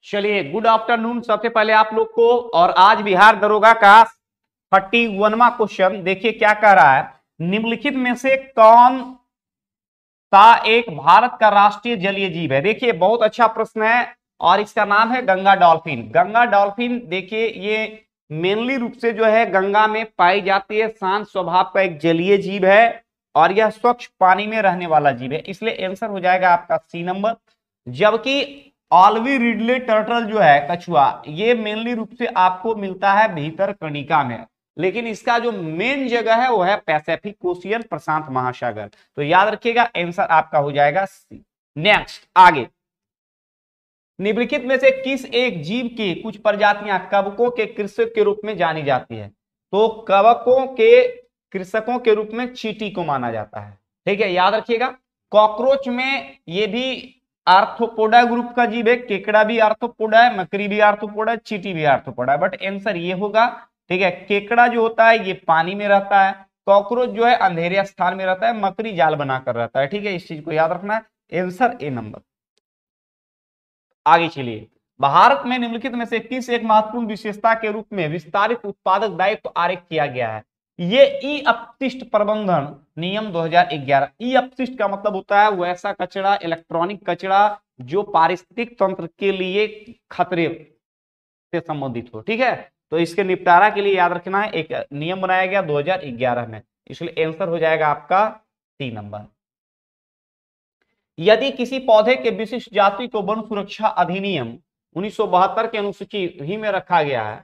चलिए गुड आफ्टरनून सबसे पहले आप लोग को। और आज बिहार दरोगा का 31वां क्वेश्चन देखिए क्या कह रहा है, निम्नलिखित में से कौन सा एक भारत का राष्ट्रीय जलीय जीव है। देखिए बहुत अच्छा प्रश्न है, और इसका नाम है गंगा डॉल्फिन। गंगा डॉल्फिन देखिए ये मेनली रूप से जो है गंगा में पाई जाती है, शांत स्वभाव का एक जलीय जीव है, और यह स्वच्छ पानी में रहने वाला जीव है, इसलिए आंसर हो जाएगा आपका सी नंबर। जबकि ऑलवी रिडले टर्टल जो है कछुआ, ये मेनली रूप से आपको मिलता है भीतर कणिका में, लेकिन इसका जो मेन जगह है वो है पैसिफिक ओशियन, प्रशांत महासागर। तो याद रखिएगा आंसर आपका हो जाएगा सी। नेक्स्ट आगे, निम्नलिखित में से किस एक जीव की कुछ प्रजातियां कवकों के कृषक के रूप में जानी जाती है। तो कवकों के कृषकों के रूप में चींटी को माना जाता है, ठीक है, याद रखिएगा। कॉकरोच में ये भी आर्थ्रोपोडा ग्रुप का जीव है, केकड़ा भी आर्थ्रोपोडा है, मकड़ी भी आर्थ्रोपोडा है, चींटी भी आर्थ्रोपोडा है, बट आंसर ये होगा, ठीक है। केकड़ा जो होता है ये पानी में रहता है, कॉकरोच जो है अंधेरे स्थान में रहता है, मकड़ी जाल बनाकर रहता है, ठीक है, इस चीज को याद रखना है, आंसर ए नंबर। आगे चलिए, भारत में निम्नलिखित में से किस एक महत्वपूर्ण विशेषता के रूप में विस्तारित उत्पादक दायित्व आरेख किया गया है। ये ई अपशिष्ट प्रबंधन नियम 2011। ई अपशिष्ट का मतलब होता है वैसा कचरा, इलेक्ट्रॉनिक कचरा जो पारिस्थितिक तंत्र के लिए खतरे से संबंधित हो, ठीक है। तो इसके निपटारा के लिए याद रखना है, एक नियम बनाया गया 2011 में, इसलिए आंसर हो जाएगा आपका सी नंबर। यदि किसी पौधे के विशिष्ट जाति को वन सुरक्षा अधिनियम 1972 के अनुसूची ही में रखा गया है,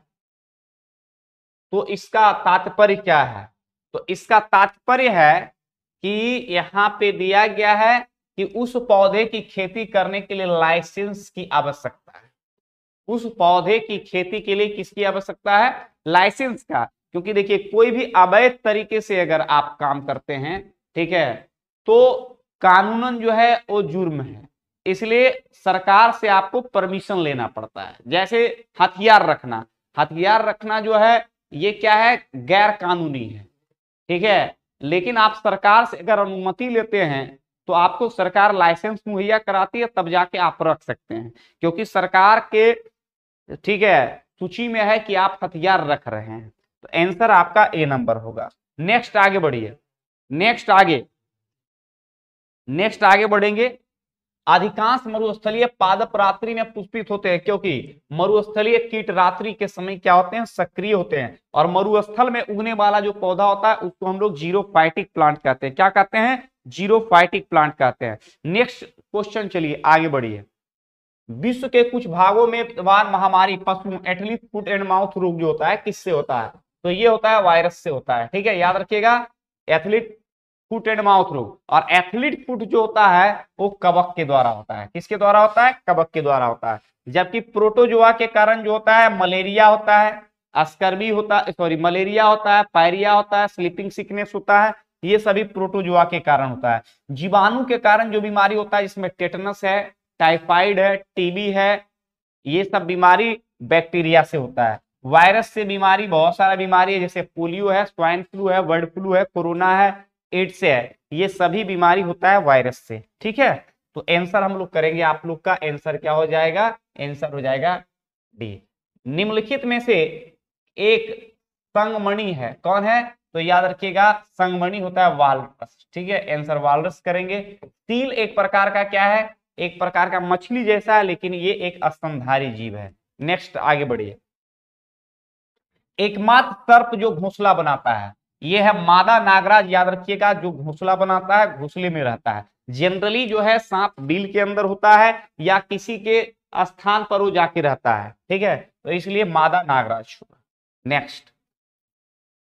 तो इसका तात्पर्य क्या है। तो इसका तात्पर्य है कि यहां पे दिया गया है कि उस पौधे की खेती करने के लिए लाइसेंस की आवश्यकता है। उस पौधे की खेती के लिए किसकी आवश्यकता है, लाइसेंस का। क्योंकि देखिए कोई भी अवैध तरीके से अगर आप काम करते हैं, ठीक है, तो कानूनन जो है वो जुर्म है, इसलिए सरकार से आपको परमिशन लेना पड़ता है। जैसे हथियार रखना जो है ये क्या है, गैर कानूनी है, ठीक है, लेकिन आप सरकार से अगर अनुमति लेते हैं तो आपको सरकार लाइसेंस मुहैया कराती है, तब जाके आप रख सकते हैं, क्योंकि सरकार के, ठीक है, सूची में है कि आप हथियार रख रहे हैं। तो आंसर आपका ए नंबर होगा। नेक्स्ट आगे बढ़िए, नेक्स्ट आगे बढ़ेंगे। अधिकांश मरुस्थलीय पादप रात्रि में पुष्पित होते हैं, क्योंकि मरुस्थलीय कीट रात्रि के समय क्या होते हैं, सक्रिय होते हैं। और मरुस्थल में उगने वाला जो पौधा होता है उसको हम लोग जीरोफाइटिक प्लांट कहते हैं। क्या कहते हैं? जीरोफाइटिक प्लांट कहते हैं। नेक्स्ट क्वेश्चन, चलिए आगे बढ़िए। विश्व के कुछ भागों में विद्यमान महामारी पशु एथलीट फुट एंड माउथ रोग जो होता है किससे होता है? तो ये होता है वायरस से होता है। ठीक है, याद रखिएगा, एथलीट फुट एंड माउथ रोग। और एथलीट फुट जो होता है वो कवक के द्वारा होता है। किसके द्वारा होता है? कवक के द्वारा होता है। जबकि प्रोटोजोआ के कारण जो होता है मलेरिया होता है, स्कर्वी होता है, सॉरी मलेरिया होता है, पायरिया होता है, स्लीपिंग सिकनेस होता है, ये सभी प्रोटोजोआ के कारण होता है। जीवाणु के कारण जो बीमारी होता है जिसमें टेटनस है, टाइफाइड है, टीबी है, ये सब बीमारी बैक्टीरिया से होता है। वायरस से बीमारी बहुत सारा बीमारी है, जैसे पोलियो है, स्वाइन फ्लू है, बर्ड फ्लू है, कोरोना है, एड्स है, ये सभी बीमारी होता है वायरस से। ठीक है, तो आंसर हम लोग करेंगे, आप लोग का आंसर क्या हो जाएगा? आंसर हो जाएगा डी। निम्नलिखित में से एक संगमणि है, कौन है? तो याद रखिएगा, संगमणि होता है वालरस। ठीक है, आंसर वालरस करेंगे। सील एक प्रकार का क्या है? एक प्रकार का मछली जैसा है, लेकिन ये एक स्तनधारी जीव है। नेक्स्ट आगे बढ़िए। एकमात्र सर्प जो घोंसला बनाता है ये है मादा नागराज। याद रखिएगा, जो घोंसला बनाता है घोंसले में रहता है। जनरली जो है सांप बिल के अंदर होता है या किसी के स्थान पर वो जाके रहता है। ठीक है, तो इसलिए मादा नागराज होगा। नेक्स्ट,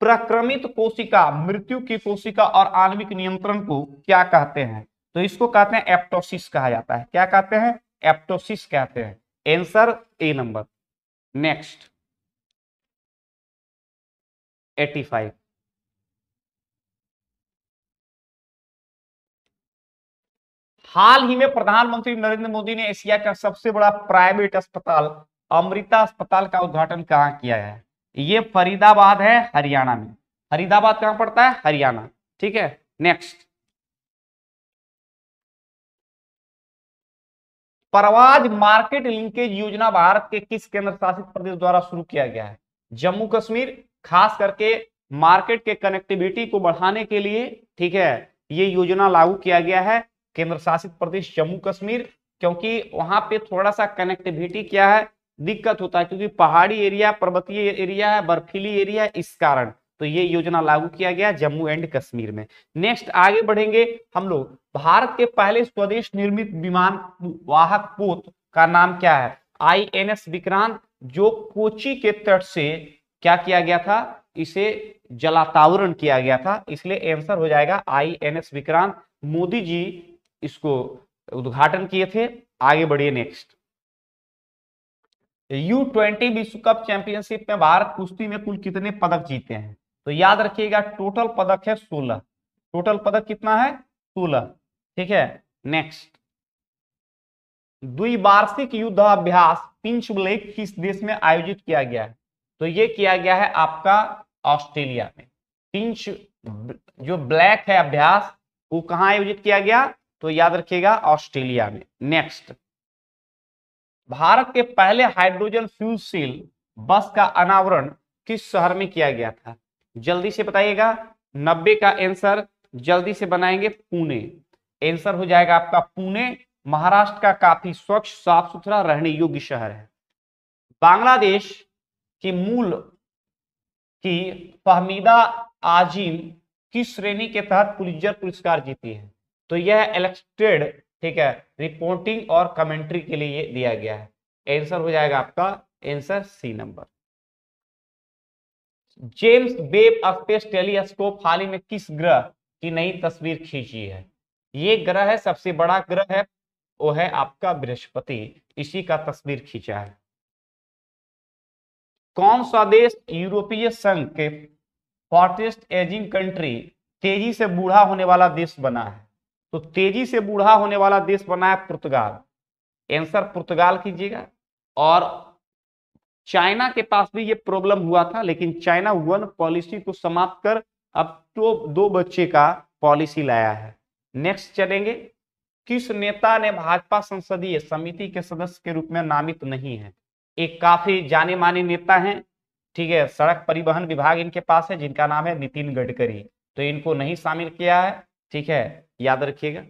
प्रक्रमित कोशिका मृत्यु की कोशिका और आणविक नियंत्रण को क्या कहते हैं? तो इसको कहते हैं एप्टोसिस कहा जाता है। क्या कहते हैं? एप्टोसिस कहते हैं। Answer A number. नेक्स्ट 85, हाल ही में प्रधानमंत्री नरेंद्र मोदी ने एशिया का सबसे बड़ा प्राइवेट अस्पताल अमृता अस्पताल का उद्घाटन कहां किया है? ये फरीदाबाद है, हरियाणा में। फरीदाबाद कहां पड़ता है? हरियाणा। ठीक है, नेक्स्ट, परवाज मार्केट लिंकेज योजना भारत के किस केंद्र शासित प्रदेश द्वारा शुरू किया गया है? जम्मू कश्मीर, खास करके मार्केट के कनेक्टिविटी को बढ़ाने के लिए। ठीक है, ये योजना लागू किया गया है केंद्र शासित प्रदेश जम्मू कश्मीर, क्योंकि वहां पे थोड़ा सा कनेक्टिविटी क्या है, दिक्कत होता है, क्योंकि पहाड़ी एरिया, पर्वतीय एरिया है, बर्फीली एरिया है, इस कारण तो ये योजना लागू किया गया जम्मू एंड कश्मीर में। नेक्स्ट आगे बढ़ेंगे हम लोग। भारत के पहले स्वदेश निर्मित विमान वाहक पोत का नाम क्या है? INS विक्रांत, जो कोची के तट से क्या किया गया था? इसे जलातावरण किया गया था, इसलिए आंसर हो जाएगा INS विक्रांत। मोदी जी इसको उद्घाटन किए थे। आगे बढ़िए। नेक्स्ट, U20 विश्व कप चैंपियनशिप में भारत कुश्ती में कुल कितने पदक जीते हैं? तो याद रखिएगा, टोटल पदक है 16। टोटल पदक कितना है? 16। ठीक है, नेक्स्ट, द्विवार्षिक युद्ध अभ्यास पिंच ब्लैक किस देश में आयोजित किया गया है? तो ये किया गया है आपका ऑस्ट्रेलिया में। पिंच जो ब्लैक है अभ्यास, वो कहां आयोजित किया गया? तो याद रखिएगा, ऑस्ट्रेलिया में। नेक्स्ट, भारत के पहले हाइड्रोजन फ्यूल सेल बस का अनावरण किस शहर में किया गया था? जल्दी से बताइएगा, 90 का आंसर जल्दी से बनाएंगे, पुणे। आंसर हो जाएगा आपका पुणे। महाराष्ट्र का काफी स्वच्छ, साफ सुथरा, रहने योग्य शहर है। बांग्लादेश की मूल की फहमीदा आजिम किस श्रेणी के तहत पुलित्जर पुरस्कार जीती है? तो यह इलस्ट्रेटेड, ठीक है, रिपोर्टिंग और कमेंट्री के लिए दिया गया है। आंसर हो जाएगा आपका answer C number. James Webb space telescope हाल ही में किस ग्रह की नई तस्वीर खींची है? ये ग्रह है, सबसे बड़ा ग्रह है, वो है आपका बृहस्पति, इसी का तस्वीर खींचा है। कौन सा देश यूरोपीय संघ के फास्टेस्ट एजिंग कंट्री, तेजी से बूढ़ा होने वाला देश बना है? तो तेजी से बूढ़ा होने वाला देश बना है पुर्तगाल। आंसर पुर्तगाल कीजिएगा। और चाइना के पास भी ये प्रॉब्लम हुआ था, लेकिन चाइना वन पॉलिसी को समाप्त कर अब तो 2 बच्चे का पॉलिसी लाया है। नेक्स्ट चलेंगे, किस नेता ने भाजपा संसदीय समिति के सदस्य के रूप में नामित नहीं है? एक काफी जाने माने नेता हैं, ठीक है, सड़क परिवहन विभाग इनके पास है, जिनका नाम है नितिन गडकरी, तो इनको नहीं शामिल किया है। ठीक है, याद रखिएगा।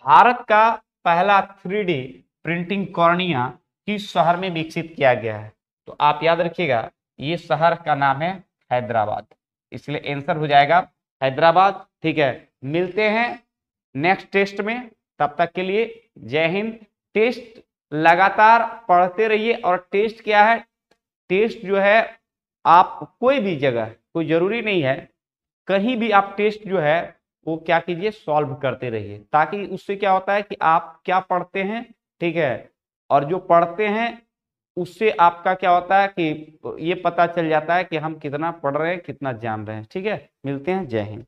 भारत का पहला 3D प्रिंटिंग कॉर्निया किस शहर में विकसित किया गया है? तो आप याद रखिएगा ये शहर का नाम है हैदराबाद, इसलिए आंसर हो जाएगा हैदराबाद। ठीक है, मिलते हैं नेक्स्ट टेस्ट में, तब तक के लिए जय हिंद। टेस्ट लगातार पढ़ते रहिए, और टेस्ट क्या है, टेस्ट जो है आप कोई भी जगह, कोई जरूरी नहीं है, कहीं भी आप टेस्ट जो है वो क्या कीजिए, सॉल्व करते रहिए, ताकि उससे क्या होता है कि आप क्या पढ़ते हैं, ठीक है, और जो पढ़ते हैं उससे आपका क्या होता है कि ये पता चल जाता है कि हम कितना पढ़ रहे हैं, कितना जान रहे हैं। ठीक है, मिलते हैं, जय हिंद।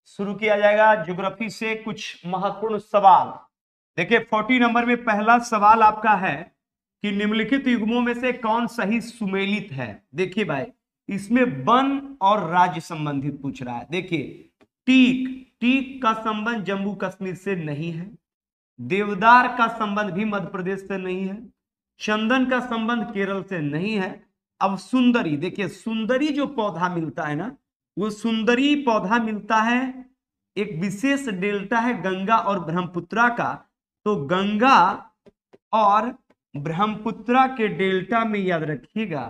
शुरू किया जाएगा ज्योग्राफी से कुछ महत्वपूर्ण सवाल। देखिए 40 नंबर में पहला सवाल आपका है कि निम्नलिखित युग्मों में से कौन सही सुमेलित है। देखिए भाई, इसमें वन और राज्य संबंधित पूछ रहा है। देखिए टीक, टीक का संबंध जम्मू कश्मीर से नहीं है, देवदार का संबंध भी मध्य प्रदेश से नहीं है, चंदन का संबंध केरल से नहीं है। अब सुंदरी, देखिए सुंदरी जो पौधा मिलता है ना, वो सुंदरी पौधा मिलता है, एक विशेष डेल्टा है गंगा और ब्रह्मपुत्रा का, तो गंगा और ब्रह्मपुत्रा के डेल्टा में याद रखिएगा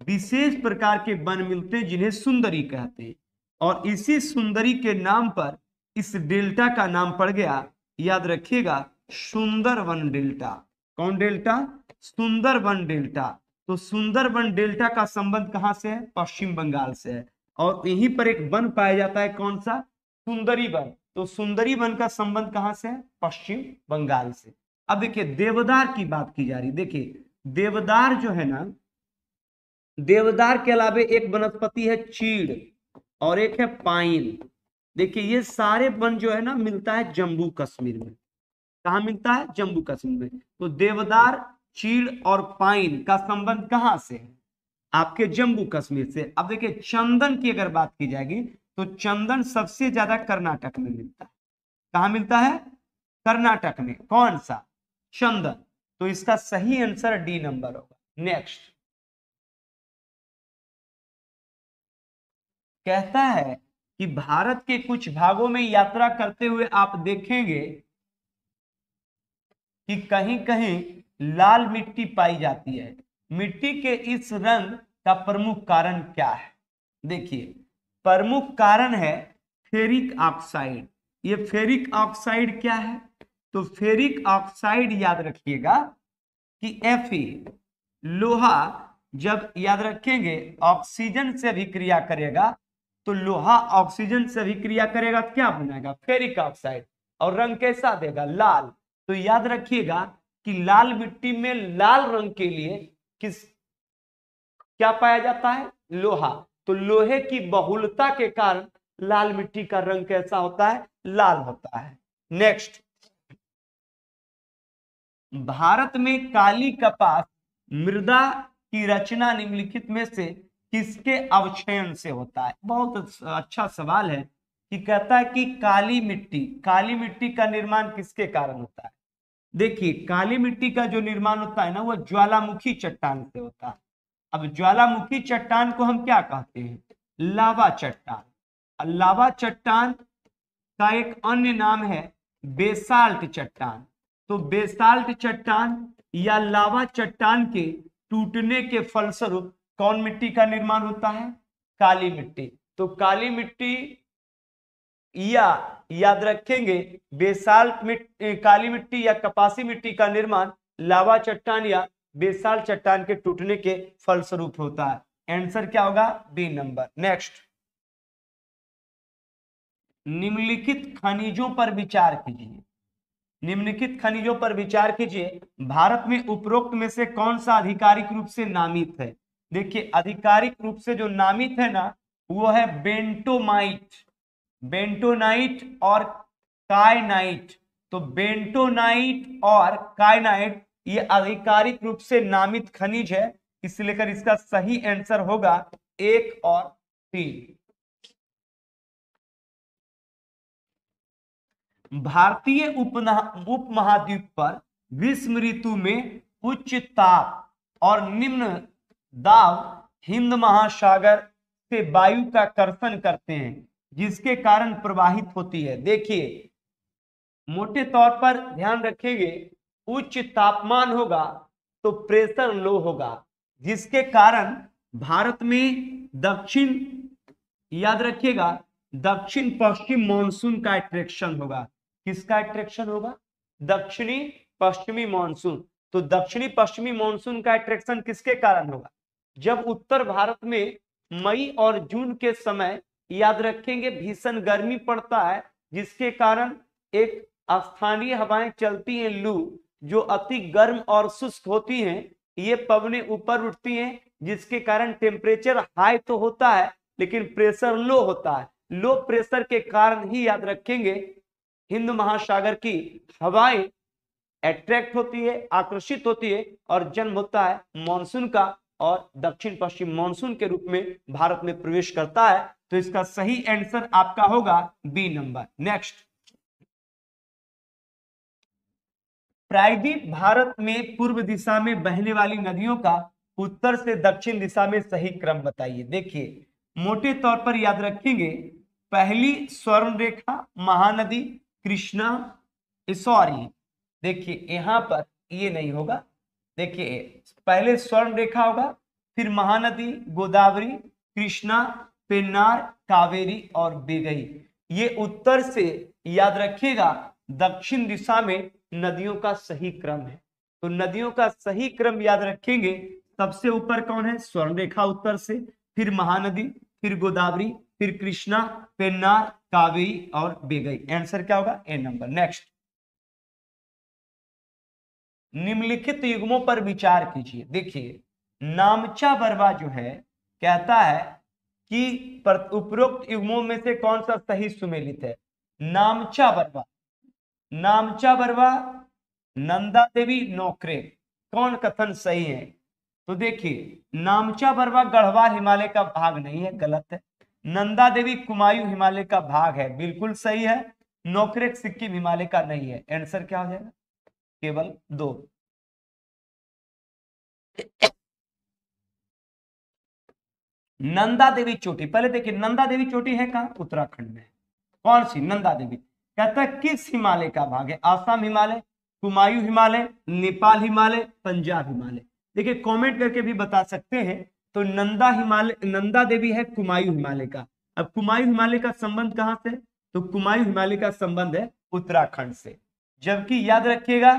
विशेष प्रकार के वन मिलते हैं जिन्हें सुंदरी कहते हैं, और इसी सुंदरी के नाम पर इस डेल्टा का नाम पड़ गया, याद रखिएगा, सुंदरवन डेल्टा। कौन डेल्टा? सुंदरवन डेल्टा। तो सुंदरवन डेल्टा का संबंध कहां से है? पश्चिम बंगाल से है, और यहीं पर एक वन पाया जाता है, कौन सा? सुंदरी वन। तो सुंदरी वन का संबंध कहां से है? पश्चिम बंगाल से। अब देखिए देवदार की बात की जा रही, देखिए देवदार जो है ना, देवदार के अलावे एक वनस्पति है चीड़ और एक है पाइन। देखिए ये सारे वन जो है ना मिलता है जम्मू कश्मीर में। कहां मिलता है? जम्मू कश्मीर में। तो देवदार, चीड़ और पाइन का संबंध कहां से है? आपके जम्मू कश्मीर से। अब देखिए चंदन की अगर बात की जाएगी तो चंदन सबसे ज्यादा कर्नाटक में मिलता है। कहां मिलता है? कर्नाटक में। कौन सा? चंदन। तो इसका सही आंसर डी नंबर होगा। नेक्स्ट कहता है कि भारत के कुछ भागों में यात्रा करते हुए आप देखेंगे कि कहीं कहीं लाल मिट्टी पाई जाती है। मिट्टी के इस रंग का प्रमुख कारण क्या है? देखिए प्रमुख कारण है फेरिक ऑक्साइड। ये फेरिक ऑक्साइड क्या है? तो फेरिक ऑक्साइड याद रखिएगा कि Fe, लोहा जब याद रखेंगे ऑक्सीजन से अभिक्रिया करेगा, तो लोहा ऑक्सीजन से अभिक्रिया करेगा, क्या बनेगा? Ferric oxide. और रंग कैसा देगा? लाल। तो याद रखिएगा कि लाल मिट्टी में लाल रंग के लिए क्या पाया जाता है? लोहा। तो लोहे की बहुलता के कारण लाल मिट्टी का रंग कैसा होता है? लाल होता है। नेक्स्ट, भारत में काली कपास मृदा की रचना निम्नलिखित में से किसके अवक्षयन से होता है? बहुत अच्छा सवाल है कि कहता है कि काली मिट्टी का निर्माण किसके कारण होता है? देखिए काली मिट्टी का जो निर्माण होता है ना, वो ज्वालामुखी चट्टान से होता है। अब ज्वालामुखी चट्टान को हम क्या कहते हैं? लावा चट्टान। लावा चट्टान का एक अन्य नाम है बेसाल्ट चट्टान। तो बेसाल्ट चट्टान या लावा चट्टान के टूटने के फलस्वरूप कौन मिट्टी का निर्माण होता है? काली मिट्टी। तो काली मिट्टी या याद रखेंगे बेसाल्ट मिट्टी, काली मिट्टी या कपासी मिट्टी का निर्माण लावा चट्टान या बेसाल्ट चट्टान के टूटने के फलस्वरूप होता है। आंसर क्या होगा? B number. नेक्स्ट, निम्नलिखित खनिजों पर विचार कीजिए। निम्नलिखित खनिजों पर विचार कीजिए। भारत में उपरोक्त में से कौन सा आधिकारिक रूप से नामित है? देखिए आधिकारिक रूप से जो नामित है ना, वो है बेंटोमाइट, बेंटोनाइट और कायनाइट। तो बेंटोनाइट और कायनाइट ये आधिकारिक रूप से नामित खनिज है, इसलिए लेकर इसका सही आंसर होगा 1 और 3। भारतीय उपमहाद्वीप पर ग्रीष्म ऋतु में उच्च ताप और निम्न दाब हिंद महासागर से वायु का कर्षण करते हैं, जिसके कारण प्रवाहित होती है। देखिए मोटे तौर पर ध्यान रखेंगे, उच्च तापमान होगा तो प्रेशर लो होगा, जिसके कारण भारत में दक्षिण, याद रखिएगा, दक्षिण पश्चिम मानसून का अट्रैक्शन होगा। किसका अट्रैक्शन होगा? दक्षिणी पश्चिमी मानसून। तो दक्षिणी पश्चिमी मानसून का अट्रैक्शन किसके कारण होगा? जब उत्तर भारत में मई और जून के समय, याद रखेंगे, भीषण गर्मी पड़ता है, जिसके कारण एक स्थानीय हवाएं चलती हैं लू, जो अति गर्म और शुष्क होती हैं, ये पवनें ऊपर उठती हैं, जिसके कारण टेम्परेचर हाई तो होता है लेकिन प्रेशर लो होता है। लो प्रेशर के कारण ही, याद रखेंगे, हिंद महासागर की हवाएं अट्रैक्ट होती है, आकर्षित होती है, और जन्म होता है मानसून का, और दक्षिण पश्चिम मानसून के रूप में भारत में प्रवेश करता है। तो इसका सही आंसर आपका होगा बी नंबर। नेक्स्ट, प्रायद्वीप भारत में पूर्व दिशा में बहने वाली नदियों का उत्तर से दक्षिण दिशा में सही क्रम बताइए। देखिए मोटे तौर पर याद रखेंगे, पहली स्वर्ण रेखा महानदी कृष्णा, सॉरी देखिए यहां पर ये नहीं होगा। देखिए पहले स्वर्ण रेखा होगा, फिर महानदी, गोदावरी, कृष्णा, पेन्नार, कावेरी और बेगई। ये उत्तर से, याद रखिएगा, दक्षिण दिशा में नदियों का सही क्रम है। तो नदियों का सही क्रम याद रखेंगे, सबसे ऊपर कौन है? स्वर्ण रेखा उत्तर से, फिर महानदी, फिर गोदावरी, फिर कृष्णा, पेन्नार, कावेरी और बेगई। आंसर क्या होगा? ए नंबर। नेक्स्ट, निम्नलिखित युग्मों पर विचार कीजिए। देखिए नामचा बरवा जो है, कहता है कि उपरोक्त युग्मों में से कौन सा सही सुमेलित है? नामचा बरवा, नामचा बरवा, नंदा देवी, नौकरे, कौन कथन सही है? तो देखिए नामचा बरवा गढ़वाल हिमालय का भाग नहीं है, गलत है। नंदा देवी कुमायूं हिमालय का भाग है, बिल्कुल सही है। नौकरेक सिक्किम हिमालय का नहीं है। आंसर क्या हो जाएगा? केवल 2। नंदा देवी चोटी, पहले देखिए नंदा देवी चोटी है कहां? उत्तराखंड में। कौन सी? नंदा देवी। कहता है किस हिमालय का भाग है? आसाम हिमालय, कुमायूं हिमालय, नेपाल हिमालय, पंजाब हिमालय। देखिए कमेंट करके भी बता सकते हैं। तो नंदा हिमालय, नंदा देवी है कुमायूं हिमालय का। अब कुमायूं हिमालय का संबंध कहां से? तो कुमायूं हिमालय का संबंध है उत्तराखंड से। जबकि याद रखिएगा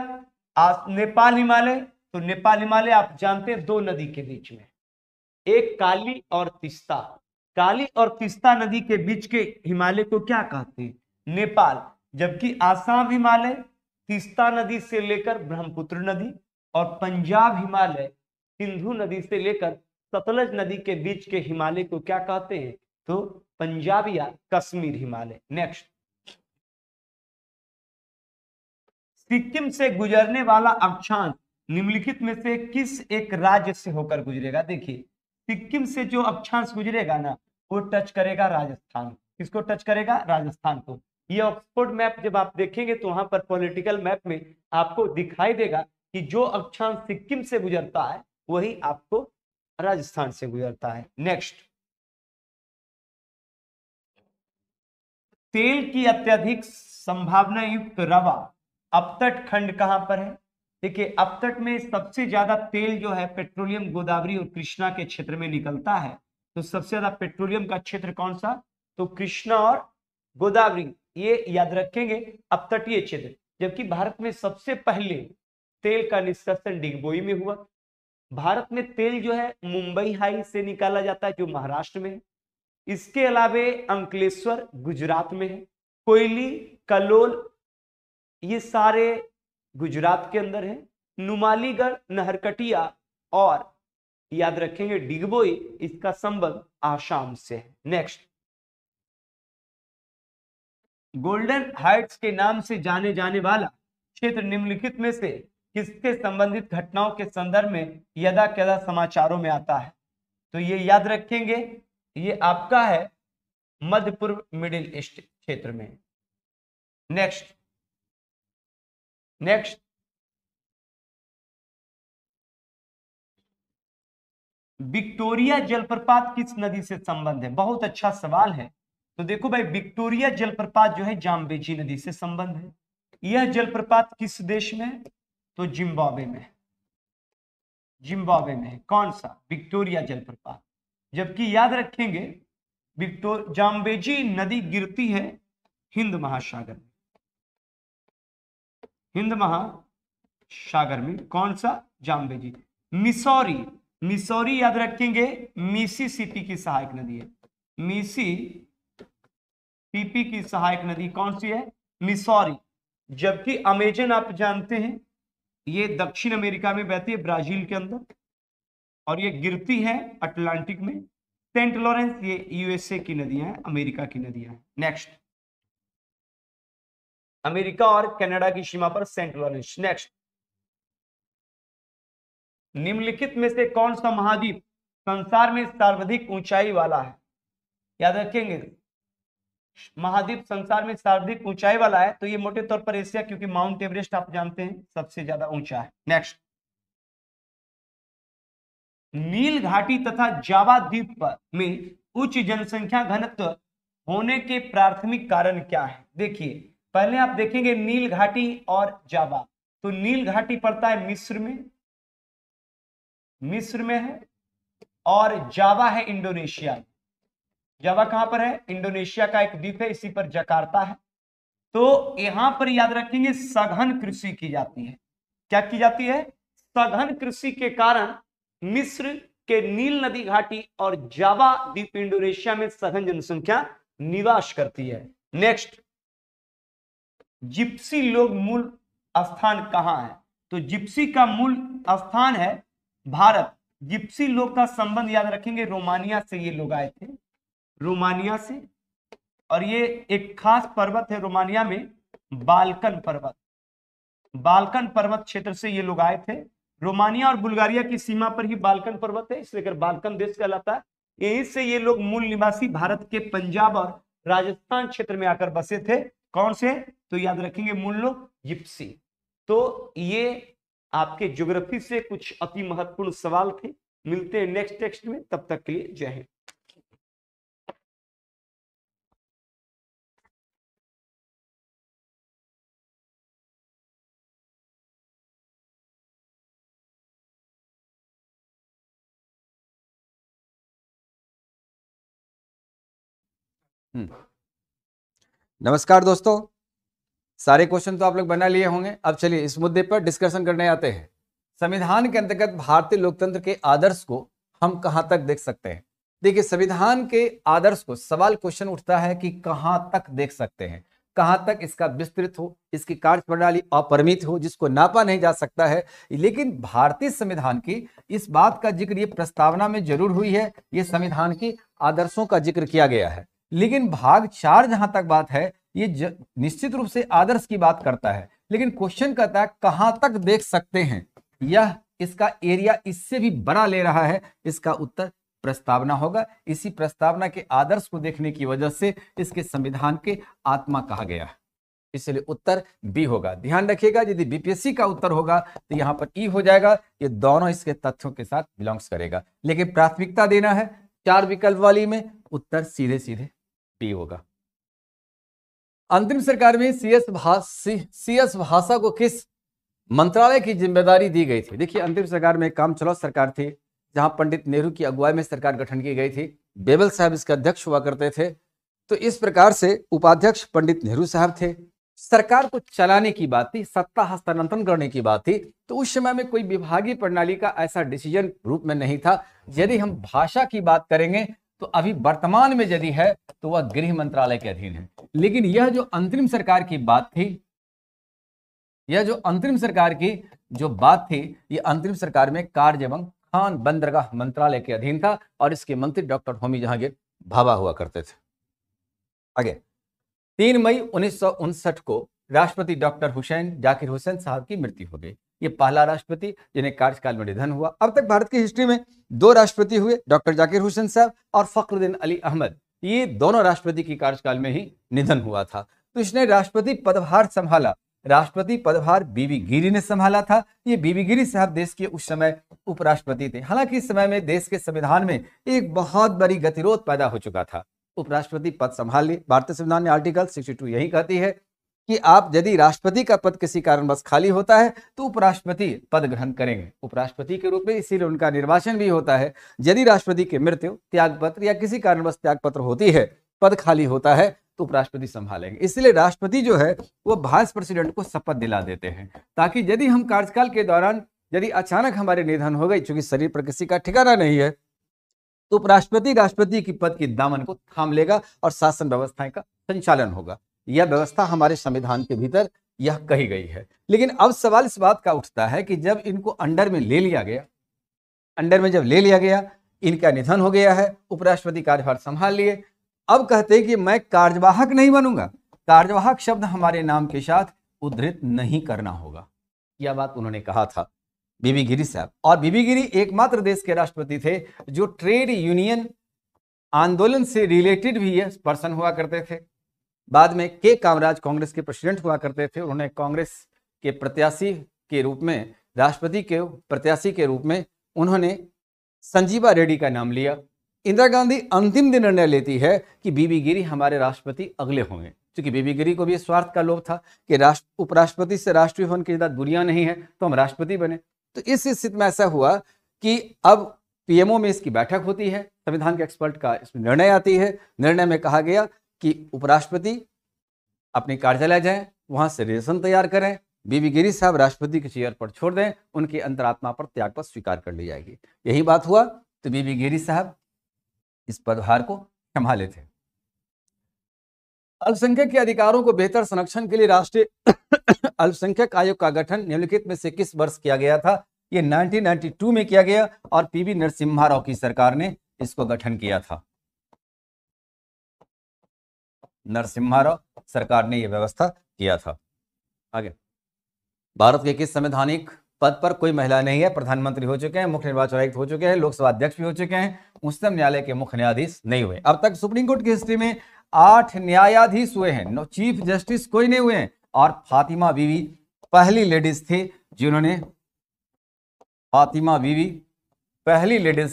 नेपाल हिमालय, तो नेपाल हिमालय आप जानते हैं 2 नदी के बीच में, एक काली और तीस्ता। काली और तीस्ता नदी के बीच के हिमालय को क्या कहते हैं? नेपाल। जबकि आसाम हिमालय तीस्ता नदी से लेकर ब्रह्मपुत्र नदी, और पंजाब हिमालय सिंधु नदी से लेकर सतलज नदी के बीच के हिमालय को क्या कहते हैं? तो पंजाब या कश्मीर हिमालय। नेक्स्ट, सिक्किम से गुजरने वाला अक्षांश निम्नलिखित में से किस एक राज्य से होकर गुजरेगा? देखिए सिक्किम से जो अक्षांश गुजरेगा ना, वो टच करेगा राजस्थान। किसको टच करेगा? राजस्थान को। ये ऑक्सफोर्ड मैप जब आप देखेंगे तो वहां पर पॉलिटिकल मैप में आपको दिखाई देगा कि जो अक्षांश सिक्किम से गुजरता है वही आपको राजस्थान से गुजरता है। नेक्स्ट, तेल की अत्यधिक संभावना युक्त रवा अपतट खंड कहां पर है? देखिए अपतट में सबसे ज्यादा तेल जो है पेट्रोलियम गोदावरी और कृष्णा के क्षेत्र में निकलता है। तो सबसे ज्यादा पेट्रोलियम का क्षेत्र कौन सा? तो कृष्णा और गोदावरी, ये याद रखेंगे अपतटीय क्षेत्र। जबकि भारत में सबसे पहले तेल का निष्कर्षण डिगबोई में हुआ। भारत में तेल जो है मुंबई हाई से निकाला जाता है, जो महाराष्ट्र में है। इसके अलावे अंकलेश्वर गुजरात में है, कोयली, कलोल, ये सारे गुजरात के अंदर है। नुमालीगढ़, नहरकटिया और याद रखेंगे डिगबोई, इसका संबंध आसाम से है। नेक्स्ट, गोल्डन हाइट्स के नाम से जाने जाने वाला क्षेत्र निम्नलिखित में से किसके संबंधित घटनाओं के संदर्भ में यदा कदा समाचारों में आता है? तो ये याद रखेंगे, ये आपका है मध्य पूर्व मिडिल ईस्ट क्षेत्र में। नेक्स्ट, विक्टोरिया जलप्रपात किस नदी से संबंध है? बहुत अच्छा सवाल है। तो देखो भाई, विक्टोरिया जलप्रपात जो है जाम्बेजी नदी से संबंध है। यह जलप्रपात किस देश में है? तो जिम्बाब्वे में है। जिम्बाब्वे में है। कौन सा? विक्टोरिया जलप्रपात। जबकि याद रखेंगे जाम्बेजी नदी गिरती है हिंद महासागर में। हिंद महासागर में कौन सा? जाम्बेजी। मिसौरी, मिसौरी याद रखेंगे मिसिसिपी की सहायक नदी है। मिसिसिपी की सहायक नदी कौन सी है? मिसौरी। जबकि अमेजन आप जानते हैं ये दक्षिण अमेरिका में बहती है, ब्राजील के अंदर, और ये गिरती है अटलांटिक में। सेंट लॉरेंस ये यूएसए की नदियां हैं, अमेरिका की नदियां हैं। नेक्स्ट, अमेरिका और कनाडा की सीमा पर सेंट लॉरेंस। नेक्स्ट, निम्नलिखित में से कौन सा महाद्वीप संसार में सर्वाधिक ऊंचाई वाला है? याद रखेंगे महाद्वीप संसार में सर्वाधिक ऊंचाई वाला है, तो ये मोटे तौर पर एशिया, क्योंकि माउंट एवरेस्ट आप जानते हैं सबसे ज्यादा ऊंचा है। नेक्स्ट, नील घाटी तथा जावा द्वीप पर में उच्च जनसंख्या घनत्व होने के प्राथमिक कारण क्या है? देखिए, पहले आप देखेंगे नील घाटी और जावा। तो नील घाटी पड़ता है मिस्र में, मिस्र में है, और जावा है इंडोनेशिया में। जावा कहां पर है? इंडोनेशिया का एक द्वीप है, इसी पर जकार्ता है। तो यहां पर याद रखेंगे सघन कृषि की जाती है। क्या की जाती है? सघन कृषि के कारण मिस्र के नील नदी घाटी और जावा द्वीप इंडोनेशिया में सघन जनसंख्या निवास करती है। नेक्स्ट, जिप्सी लोग मूल स्थान कहां है? तो जिप्सी का मूल स्थान है भारत। जिप्सी लोग का संबंध याद रखेंगे रोमानिया से ये लोग आए थे, रोमानिया से। और ये एक खास पर्वत है रोमानिया में, बाल्कन पर्वत। बाल्कन पर्वत क्षेत्र से ये लोग आए थे। रोमानिया और बुल्गारिया की सीमा पर ही बाल्कन पर्वत है, इसलिए बाल्कन देश कहलाता है। यहीं से ये लोग मूल निवासी भारत के पंजाब और राजस्थान क्षेत्र में आकर बसे थे। कौन से? तो याद रखेंगे मूल लोग जिप्सी। तो ये आपके ज्योग्राफी से कुछ अति महत्वपूर्ण सवाल थे। मिलते हैं नेक्स्ट टेक्स्ट में, तब तक के लिए जय हिंद।
नमस्कार दोस्तों, सारे क्वेश्चन तो आप लोग बना लिए होंगे। अब चलिए इस मुद्दे पर डिस्कशन करने आते हैं। संविधान के अंतर्गत भारतीय लोकतंत्र के आदर्श को हम कहां तक देख सकते हैं? देखिए, संविधान के आदर्श को सवाल क्वेश्चन उठता है कि कहां तक देख सकते हैं, कहां तक इसका विस्तृत हो, इसकी कार्यप्रणाली अपरिमित हो जिसको नापा नहीं जा सकता है। लेकिन भारतीय संविधान की इस बात का जिक्र ये प्रस्तावना में जरूर हुई है, ये संविधान की आदर्शों का जिक्र किया गया है। लेकिन भाग 4 जहां तक बात है, ये निश्चित रूप से आदर्श की बात करता है। लेकिन क्वेश्चन कहता है कहां तक देख सकते हैं, यह इसका एरिया इससे भी बड़ा ले रहा है। इसका उत्तर प्रस्तावना होगा। इसी प्रस्तावना के आदर्श को देखने की वजह से इसके संविधान के आत्मा कहा गया है, इसलिए उत्तर बी होगा। ध्यान रखिएगा, यदि बीपीएससी का उत्तर होगा तो यहां पर ई हो जाएगा। ये दोनों इसके तथ्यों के साथ बिलोंग्स करेगा। लेकिन प्राथमिकता देना है 4 विकल्प वाली में, उत्तर सीधे सीधे बी होगा। अंतरिम सरकार में सीएस भाषा को किस मंत्रालय की जिम्मेदारी दी गई थी? देखिए, अंतरिम सरकार में काम चलाऊ सरकार थी, जहां पंडित नेहरू की अगुवाई में सरकार गठन की गई थी। बेबल साहब इसके अध्यक्ष हुआ करते थे। तो इस प्रकार से उपाध्यक्ष पंडित नेहरू साहब थे। सरकार को चलाने की बात थी, सत्ता हस्तांतरण करने की बात थी। तो उस समय में कोई विभागीय प्रणाली का ऐसा डिसीजन रूप में नहीं था। यदि हम भाषा की बात करेंगे तो अभी वर्तमान में यदि है तो वह गृह मंत्रालय के अधीन है। लेकिन यह जो अंतरिम सरकार की बात थी, यह जो अंतरिम सरकार की जो बात थी, ये अंतरिम सरकार में कार्य एवं खान बंदरगाह मंत्रालय के अधीन था और इसके मंत्री डॉक्टर होमी जहांगीर भाभा हुआ करते थे। आगे 3 मई 1959 को राष्ट्रपति डॉक्टर हुसैन जाकिर हुसैन साहब की मृत्यु हो गई। ये पहला राष्ट्रपति जिन्हें कार्यकाल में निधन हुआ। अब तक भारत की हिस्ट्री में 2 राष्ट्रपति हुए, डॉक्टर जाकिर हुसैन साहब और फखरुद्दीन अली अहमद। ये दोनों राष्ट्रपति की कार्यकाल में ही निधन हुआ था। तो इसने राष्ट्रपति पदभार संभाला। राष्ट्रपति पदभार बीबी गिरी ने संभाला था। ये बीबी गिरी साहब देश के उस समय उपराष्ट्रपति थे। हालांकि इस समय में देश के संविधान में एक बहुत बड़ी गतिरोध पैदा हो चुका था। उपराष्ट्रपति पद संभाल लिए। भारतीय संविधान में आर्टिकल 62 यही कहती है कि आप यदि राष्ट्रपति का पद किसी कारणवश खाली होता है तो उपराष्ट्रपति पद ग्रहण करेंगे उपराष्ट्रपति के रूप में, इसीलिए उनका निर्वाचन भी होता है। यदि राष्ट्रपति की मृत्यु, त्यागपत्र या किसी कारणवश त्यागपत्र होती है, पद खाली होता है तो उपराष्ट्रपति संभालेंगे। इसलिए राष्ट्रपति जो है वो वाइस प्रेसिडेंट को शपथ दिला देते हैं, ताकि यदि हम कार्यकाल के दौरान यदि अचानक हमारे निधन हो गई, चूंकि शरीर पर किसी का ठिकाना नहीं है, तो उपराष्ट्रपति राष्ट्रपति की पद की दामन को थाम लेगा और शासन व्यवस्था का संचालन होगा। यह व्यवस्था हमारे संविधान के भीतर यह कही गई है। लेकिन अब सवाल इस बात का उठता है कि जब इनको अंडर में ले लिया गया, अंडर में जब ले लिया गया, इनका निधन हो गया है, उपराष्ट्रपति कार्यभार संभाल लिए, अब कहते हैं कि मैं कार्यवाहक नहीं बनूंगा। कार्यवाहक शब्द हमारे नाम के साथ उद्धृत नहीं करना होगा, यह बात उन्होंने कहा था बीबी गिरी साहब। और बीबी गिरी एकमात्र देश के राष्ट्रपति थे जो ट्रेड यूनियन आंदोलन से रिलेटेड भी ये पर्सन हुआ करते थे। बाद में के कामराज कांग्रेस के प्रेसिडेंट हुआ करते थे। उन्होंने कांग्रेस के प्रत्याशी के रूप में, राष्ट्रपति के प्रत्याशी के रूप में उन्होंने संजीवा रेड्डी का नाम लिया। इंदिरा गांधी अंतिम दिन निर्णय लेती है कि बीबी गिरी हमारे राष्ट्रपति अगले होंगे, क्योंकि बीबी गिरी को भी स्वार्थ का लोभ था कि उपराष्ट्रपति से राष्ट्रीय भवन की ज्यादा दूरियां नहीं है तो हम राष्ट्रपति बने। तो इस स्थिति में ऐसा हुआ कि अब पीएमओ में इसकी बैठक होती है, संविधान के एक्सपर्ट का इसमें निर्णय आती है। निर्णय में कहा गया कि उपराष्ट्रपति अपने कार्यालय जाएं, वहां से रेजोल्यूशन तैयार करें, बीबी गिरी साहब राष्ट्रपति के चेयर पर छोड़ दें, उनकी अंतरात्मा पर त्याग पत्र स्वीकार कर ली जाएगी। यही बात हुआ तो बीबी गिरी साहब इस पदभार को संभाले थे। अल्पसंख्यक के अधिकारों को बेहतर संरक्षण के लिए राष्ट्रीय अल्पसंख्यक आयोग का गठन निम्नलिखित में से किस वर्ष किया गया था? ये 1992 में किया गया और पीवी नरसिम्हा राव की सरकार ने इसको गठन किया था। नरसिम्हा राव सरकार ने यह व्यवस्था किया था। आगे, भारत के किस संवैधानिक पद पर कोई महिला नहीं है? प्रधानमंत्री हो चुके हैं, मुख्य निर्वाचन आयुक्त हो चुके हैं, लोकसभा अध्यक्ष भी हो चुके हैं, उच्चतम न्यायालय के मुख्य न्यायाधीश नहीं हुए। अब तक सुप्रीम कोर्ट की हिस्ट्री में 8 न्यायाधीश हुए हैं, चीफ जस्टिस कोई नहीं हुए हैं। और फातिमा बीवी पहली लेडीज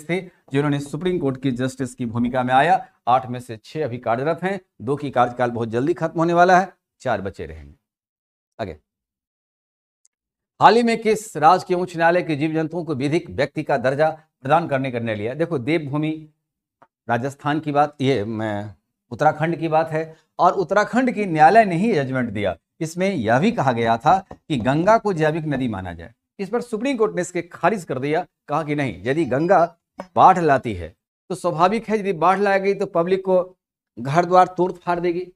थी जिन्होंने सुप्रीम कोर्ट की जस्टिस की भूमिका में आया। 8 में से 6 अभी कार्यरत हैं, 2 की कार्यकाल बहुत जल्दी खत्म होने वाला है, 4 बचे रहेंगे। आगे, हाल ही में किस राज्य के उच्च न्यायालय के जीव जंतुओं को विधिक व्यक्ति का दर्जा प्रदान करने का निर्णय लिया? देखो, देवभूमि राजस्थान की बात, ये मैं उत्तराखंड की बात है, और उत्तराखंड की न्यायालय ने ही जजमेंट दिया। इसमें यह भी कहा गया था कि गंगा को जैविक नदी माना जाए। इस पर सुप्रीम कोर्ट ने इसके खारिज कर दिया, कहा कि नहीं, यदि गंगा बाढ़ लाती है तो स्वाभाविक है, यदि बाढ़ लाएगी तो पब्लिक को घर द्वार तोड़ फाड़ देगी,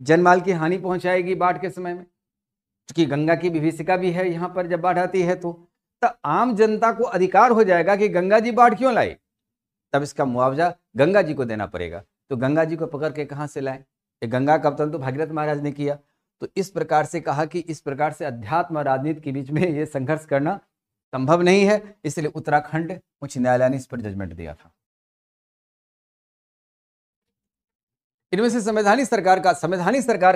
जनमाल की हानि पहुंचाएगी बाढ़ के समय में, क्योंकि गंगा की विभीषिका भी है यहाँ पर। जब बाढ़ आती है तो आम जनता को अधिकार हो जाएगा कि गंगा जी बाढ़ क्यों लाई, तब इसका मुआवजा गंगा जी को देना पड़ेगा। तो गंगा जी को पकड़ के कहाँ से लाएं? ये गंगा का अवतरण तो भागीरथ महाराज ने किया। तो इस प्रकार से कहा कि इस प्रकार से अध्यात्म और राजनीति के बीच में ये संघर्ष करना संभव नहीं है, इसलिए उत्तराखंड उच्च न्यायालय ने इस पर जजमेंट दिया था। इनमें से संवैधानिक सरकार का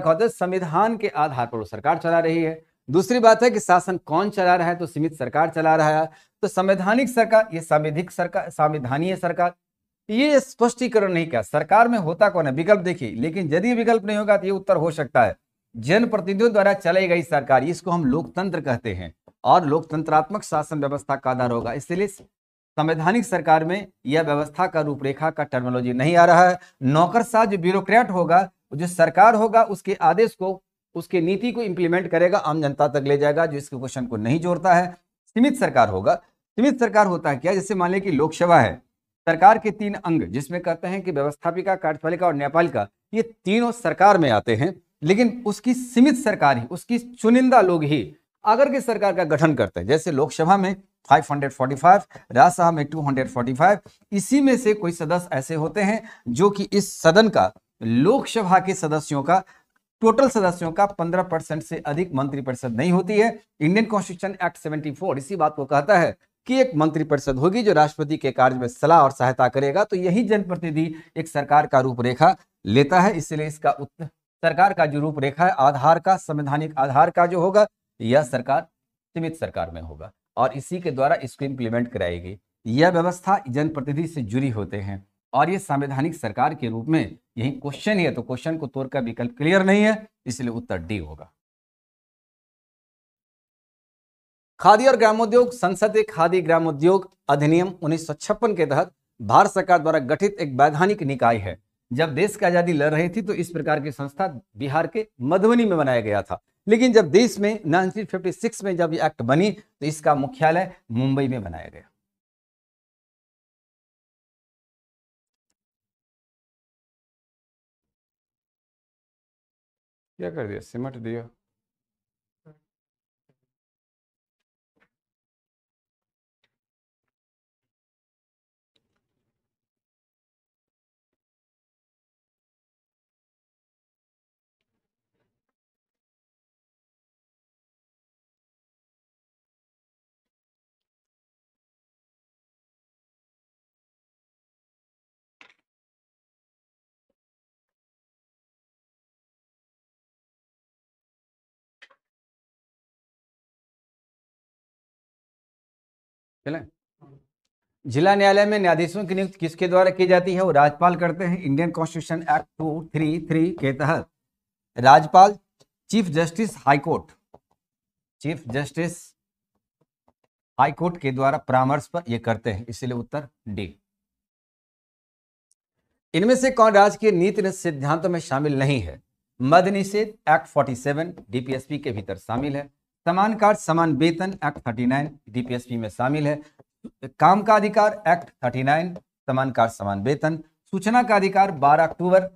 होता है, संविधान के आधार पर वो सरकार चला रही है। दूसरी बात है कि शासन कौन चला रहा है, तो सीमित सरकार चला रहा है। तो संवैधानिक सरकार, ये सांविधिक सरकार, संविधानीय सरकार, ये स्पष्टीकरण नहीं किया सरकार में होता कौन है। विकल्प देखिए, लेकिन यदि विकल्प नहीं होगा तो ये उत्तर हो सकता है जनप्रतिनिधियों द्वारा चलाई गई सरकार, इसको हम लोकतंत्र कहते हैं, और लोकतंत्रात्मक शासन व्यवस्था का आधार होगा। इसलिए संवैधानिक सरकार में यह व्यवस्था का रूपरेखा का टर्मिनोलॉजी नहीं आ रहा है। नौकरशाह जो ब्यूरोक्रेट होगा, जो सरकार होगा, उसके आदेश को, उसके नीति को इंप्लीमेंट करेगा, आम जनता तक ले जाएगा, जो इसके क्वेश्चन को नहीं जोड़ता है। सीमित सरकार होगा। सीमित सरकार होता है क्या? जैसे मान लें कि लोकसभा है, सरकार के 3 अंग, जिसमें कहते हैं कि व्यवस्थापिका, कार्यपालिका और न्यायपालिका, ये तीनों सरकार में आते हैं, लेकिन उसकी सीमित सरकार ही, उसकी चुनिंदा लोग ही अगर के सरकार का गठन करते हैं। जैसे लोकसभा में 545, राज्यसभा में 245, इसी में से कोई सदस्य ऐसे होते हैं जो कि इस सदन का, लोकसभा के सदस्यों का, टोटल सदस्यों का 15% से अधिक मंत्रिपरिषद नहीं होती है। इंडियन कॉन्स्टिट्यूशन एक्ट 74 इसी बात को कहता है कि एक मंत्रिपरिषद होगी जो राष्ट्रपति के कार्य में सलाह और सहायता करेगा। तो यही जनप्रतिनिधि एक सरकार का रूपरेखा लेता है। इसलिए इसका उत्तर, सरकार का जो रूपरेखा है आधार का, संवैधानिक आधार का जो होगा, यह सरकार सीमित सरकार में होगा। और इसी के द्वारा इसको इम्प्लीमेंट कराएगी। यह व्यवस्था जनप्रतिनिधि से जुड़ी होते हैं और ये संवैधानिक सरकार के रूप में यही क्वेश्चन है, तो क्वेश्चन को तोड़कर विकल्प क्लियर नहीं है, इसलिए उत्तर डी होगा। खादी और ग्रामोद्योग संसदीय खादी ग्रामोद्योग अधिनियम 1956 के तहत भारत सरकार द्वारा गठित एक वैधानिक निकाय है। जब देश की आजादी लड़ रही थी तो इस प्रकार की संस्था बिहार के मधुबनी में बनाया गया था, लेकिन जब देश में 1956 में जब ये एक्ट बनी तो इसका मुख्यालय मुंबई में बनाया गया। क्या कर दिया, सिमट दिया। चलें, जिला न्यायालय में न्यायाधीशों की नियुक्ति किसके द्वारा की जाती है? वो राज्यपाल करते हैं। इंडियन कॉन्स्टिट्यूशन एक्ट 233 के तहत राज्यपाल चीफ जस्टिस हाईकोर्ट के द्वारा परामर्श पर ये करते हैं, इसलिए उत्तर डी। इनमें से कौन राज्य के नीति सिद्धांतों में शामिल नहीं है? मद्य निषेध एक्ट 47 डीपीएसपी के भीतर शामिल है। समान कार्य समान वेतन एक्ट 39 डीपीएसपी में शामिल है। काम का अधिकार एक्ट 39 समान कार्य समान वेतन। सूचना का अधिकार 12 अक्टूबर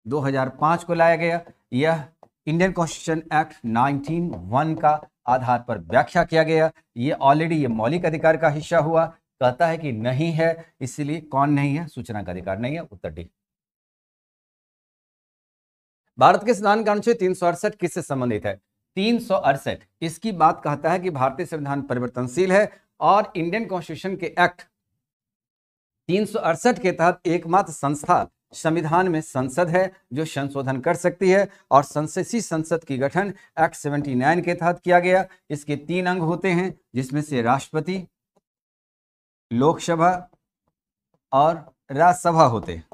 2005 को लाया गया। यह इंडियन कॉन्स्टिट्यूशन एक्ट 1901 का आधार पर व्याख्या किया गया। ये ऑलरेडी ये मौलिक अधिकार का हिस्सा हुआ। कहता है कि नहीं है, इसलिए कौन नहीं है? सूचना का अधिकार नहीं है, उत्तर डी। भारत के संविधान का अनुच्छेद 368 किससे संबंधित है? 368 इसकी बात कहता है कि भारतीय संविधान परिवर्तनशील है और इंडियन कॉन्स्टिट्यूशन के एक्ट 368 के तहत एकमात्र संस्था संविधान में संसद है जो संशोधन कर सकती है और संसद की गठन एक्ट 79 के तहत किया गया। इसके 3 अंग होते हैं, जिसमें से राष्ट्रपति, लोकसभा और राज्यसभा होते हैं।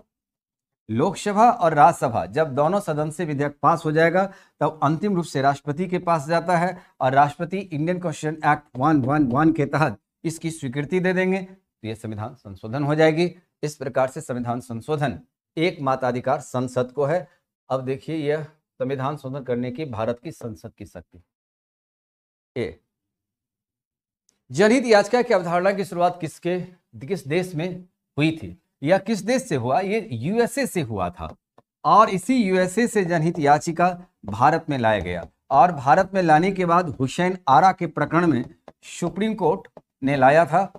लोकसभा और राज्यसभा जब दोनों सदन से विधेयक पास हो जाएगा तब अंतिम रूप से राष्ट्रपति के पास जाता है और राष्ट्रपति इंडियन कॉन्स्टिट्यूशन एक्ट 111 के तहत इसकी स्वीकृति दे देंगे तो यह संविधान संशोधन हो जाएगी। इस प्रकार से संविधान संशोधन एक मात्राधिकार संसद को है। अब देखिए यह संविधान संशोधन करने की भारत की संसद की शक्ति। ए, जनहित याचिका की अवधारणा की शुरुआत किस देश में हुई थी या किस देश से हुआ? ये यूएसए से हुआ था और इसी यूएसए से जनहित याचिका भारत में लाया गया और भारत में लाने के बाद हुसैन आरा के प्रकरण में सुप्रीम कोर्ट ने लाया था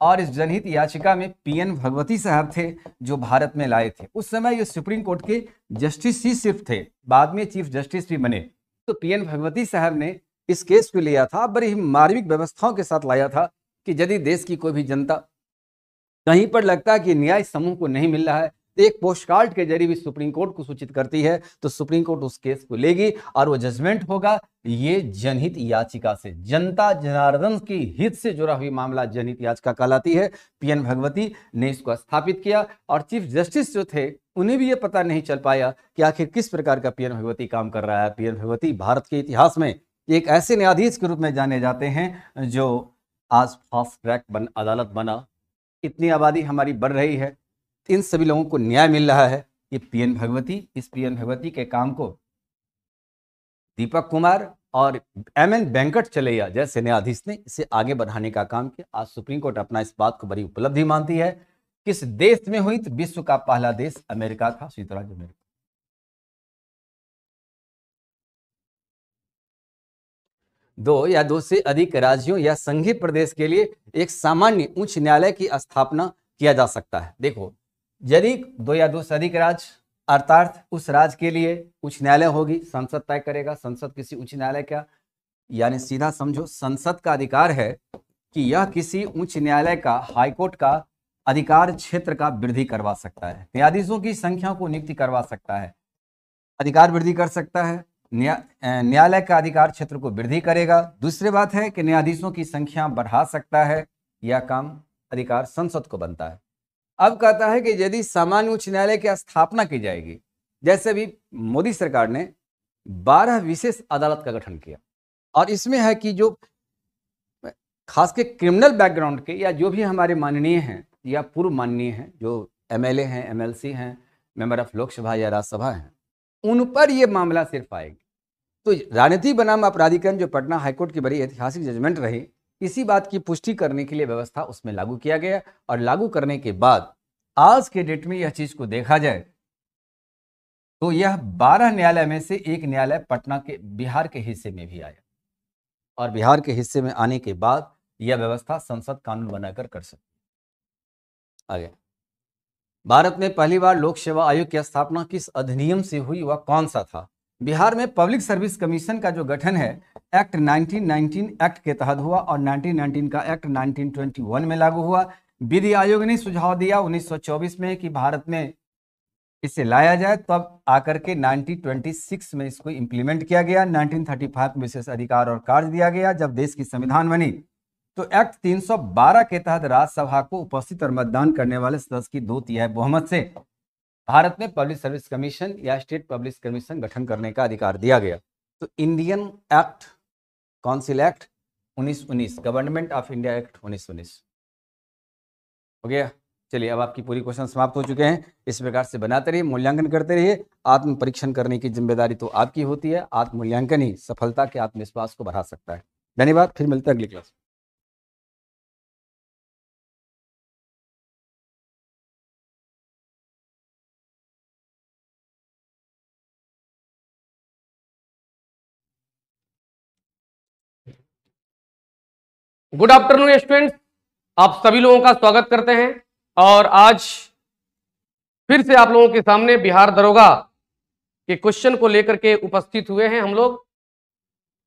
और इस जनहित याचिका में पीएन भगवती साहब थे जो भारत में लाए थे। उस समय ये सुप्रीम कोर्ट के जस्टिस ही सिर्फ थे, बाद में चीफ जस्टिस भी बने। तो पीएन भगवती साहब ने इस केस को लिया था, बड़ी मार्मिक व्यवस्थाओं के साथ लाया था कि यदि देश की कोई भी जनता कहीं पर लगता है कि न्याय समूह को नहीं मिल रहा है तो एक पोस्ट कार्ड के जरिए भी सुप्रीम कोर्ट को सूचित करती है, तो सुप्रीम कोर्ट उस केस को लेगी और वो जजमेंट होगा। ये जनहित याचिका से, जनता जनार्दन के हित से जुड़ा हुई मामला जनहित याचिका कहलाती है। पीएन भगवती ने इसको स्थापित किया और चीफ जस्टिस जो थे उन्हें भी ये पता नहीं चल पाया कि आखिर किस प्रकार का पीएन भगवती काम कर रहा है। पीएन भगवती भारत के इतिहास में एक ऐसे न्यायाधीश के रूप में जाने जाते हैं जो आज फास्ट ट्रैक अदालत बना। इतनी आबादी हमारी बढ़ रही है, इन सभी लोगों को न्याय मिल रहा है। ये पीएन भगवती, इस पीएन भगवती के काम को दीपक कुमार और एमएन वेंकट चलैया जैसे न्यायाधीश ने इसे आगे बढ़ाने का काम किया। आज सुप्रीम कोर्ट अपना इस बात को बड़ी उपलब्धि मानती है। किस देश में हुई? तो विश्व का पहला देश अमेरिका था, संयुक्त राज्य अमेरिका। दो या दो से अधिक राज्यों या संघीय प्रदेश के लिए एक सामान्य उच्च न्यायालय की स्थापना किया जा सकता है। देखो, यदि 2 या 2 से अधिक राज्य अर्थात उस राज्य के लिए उच्च न्यायालय होगी, संसद तय करेगा। संसद किसी उच्च न्यायालय का, यानी सीधा समझो संसद का अधिकार है कि यह किसी उच्च न्यायालय का, हाईकोर्ट का अधिकार क्षेत्र का वृद्धि करवा सकता है, न्यायाधीशों की संख्या को नियुक्ति करवा सकता है, अधिकार वृद्धि कर सकता है, न्यायालय का अधिकार क्षेत्र को वृद्धि करेगा। दूसरी बात है कि न्यायाधीशों की संख्या बढ़ा सकता है। यह काम अधिकार संसद को बनता है। अब कहता है कि यदि सामान्य उच्च न्यायालय की स्थापना की जाएगी, जैसे भी मोदी सरकार ने 12 विशेष अदालत का गठन किया, और इसमें है कि जो खास के क्रिमिनल बैकग्राउंड के या जो भी हमारे माननीय हैं या पूर्व माननीय हैं, जो एमएलए हैं, एमएलसी हैं, मेंबर ऑफ लोकसभा या राज्यसभा हैं, उन पर यह मामला सिर्फ आएगी। तो राजनीति बनाम अपराधीकरण जो पटना हाईकोर्ट की बड़ी ऐतिहासिक जजमेंट रही, इसी बात की पुष्टि करने के लिए व्यवस्था उसमें लागू किया गया। और लागू करने के बाद आज के डेट में यह चीज को देखा जाए तो यह 12 न्यायालय में से एक न्यायालय पटना के बिहार के हिस्से में भी आया, और बिहार के हिस्से में आने के बाद यह व्यवस्था संसद कानून बनाकर कर सकती। आगे, भारत में पहली बार लोक सेवा आयोग की स्थापना किस अधिनियम से हुई, वह कौन सा था? बिहार में पब्लिक सर्विस कमीशन का जो गठन है एक्ट 1919 एक्ट के तहत हुआ, और 1919 का एक्ट 1921 में लागू हुआ। विधि आयोग ने सुझाव दिया 1924 में कि भारत में इसे लाया जाए, तब आकर के 1926 में इसको इंप्लीमेंट किया गया। 1935 में विशेष अधिकार और कार्य दिया गया। जब देश की संविधान बनी तो एक्ट 312 के तहत राज्यसभा को उपस्थित और मतदान करने वाले सदस्य की 2/3 बहुमत से भारत में पब्लिक सर्विस कमीशन या स्टेट पब्लिक कमीशन गठन करने का अधिकार दिया गया। तो Indian act, council act 1919, government of India act 1919 हो गया। चलिए, अब आपकी पूरी क्वेश्चन समाप्त हो चुके हैं। इस प्रकार से बनाते रहिए, मूल्यांकन करते रहिए। आत्म परीक्षण करने की जिम्मेदारी तो आपकी होती है। आत्म मूल्यांकन ही सफलता के आत्मविश्वास को बढ़ा सकता है। धन्यवाद, फिर मिलते हैं अगली क्लास।
गुड आफ्टरनून स्टूडेंट्स, आप सभी लोगों का स्वागत करते हैं। और आज फिर से आप लोगों के सामने बिहार दरोगा के क्वेश्चन को लेकर के उपस्थित हुए हैं हम लोग,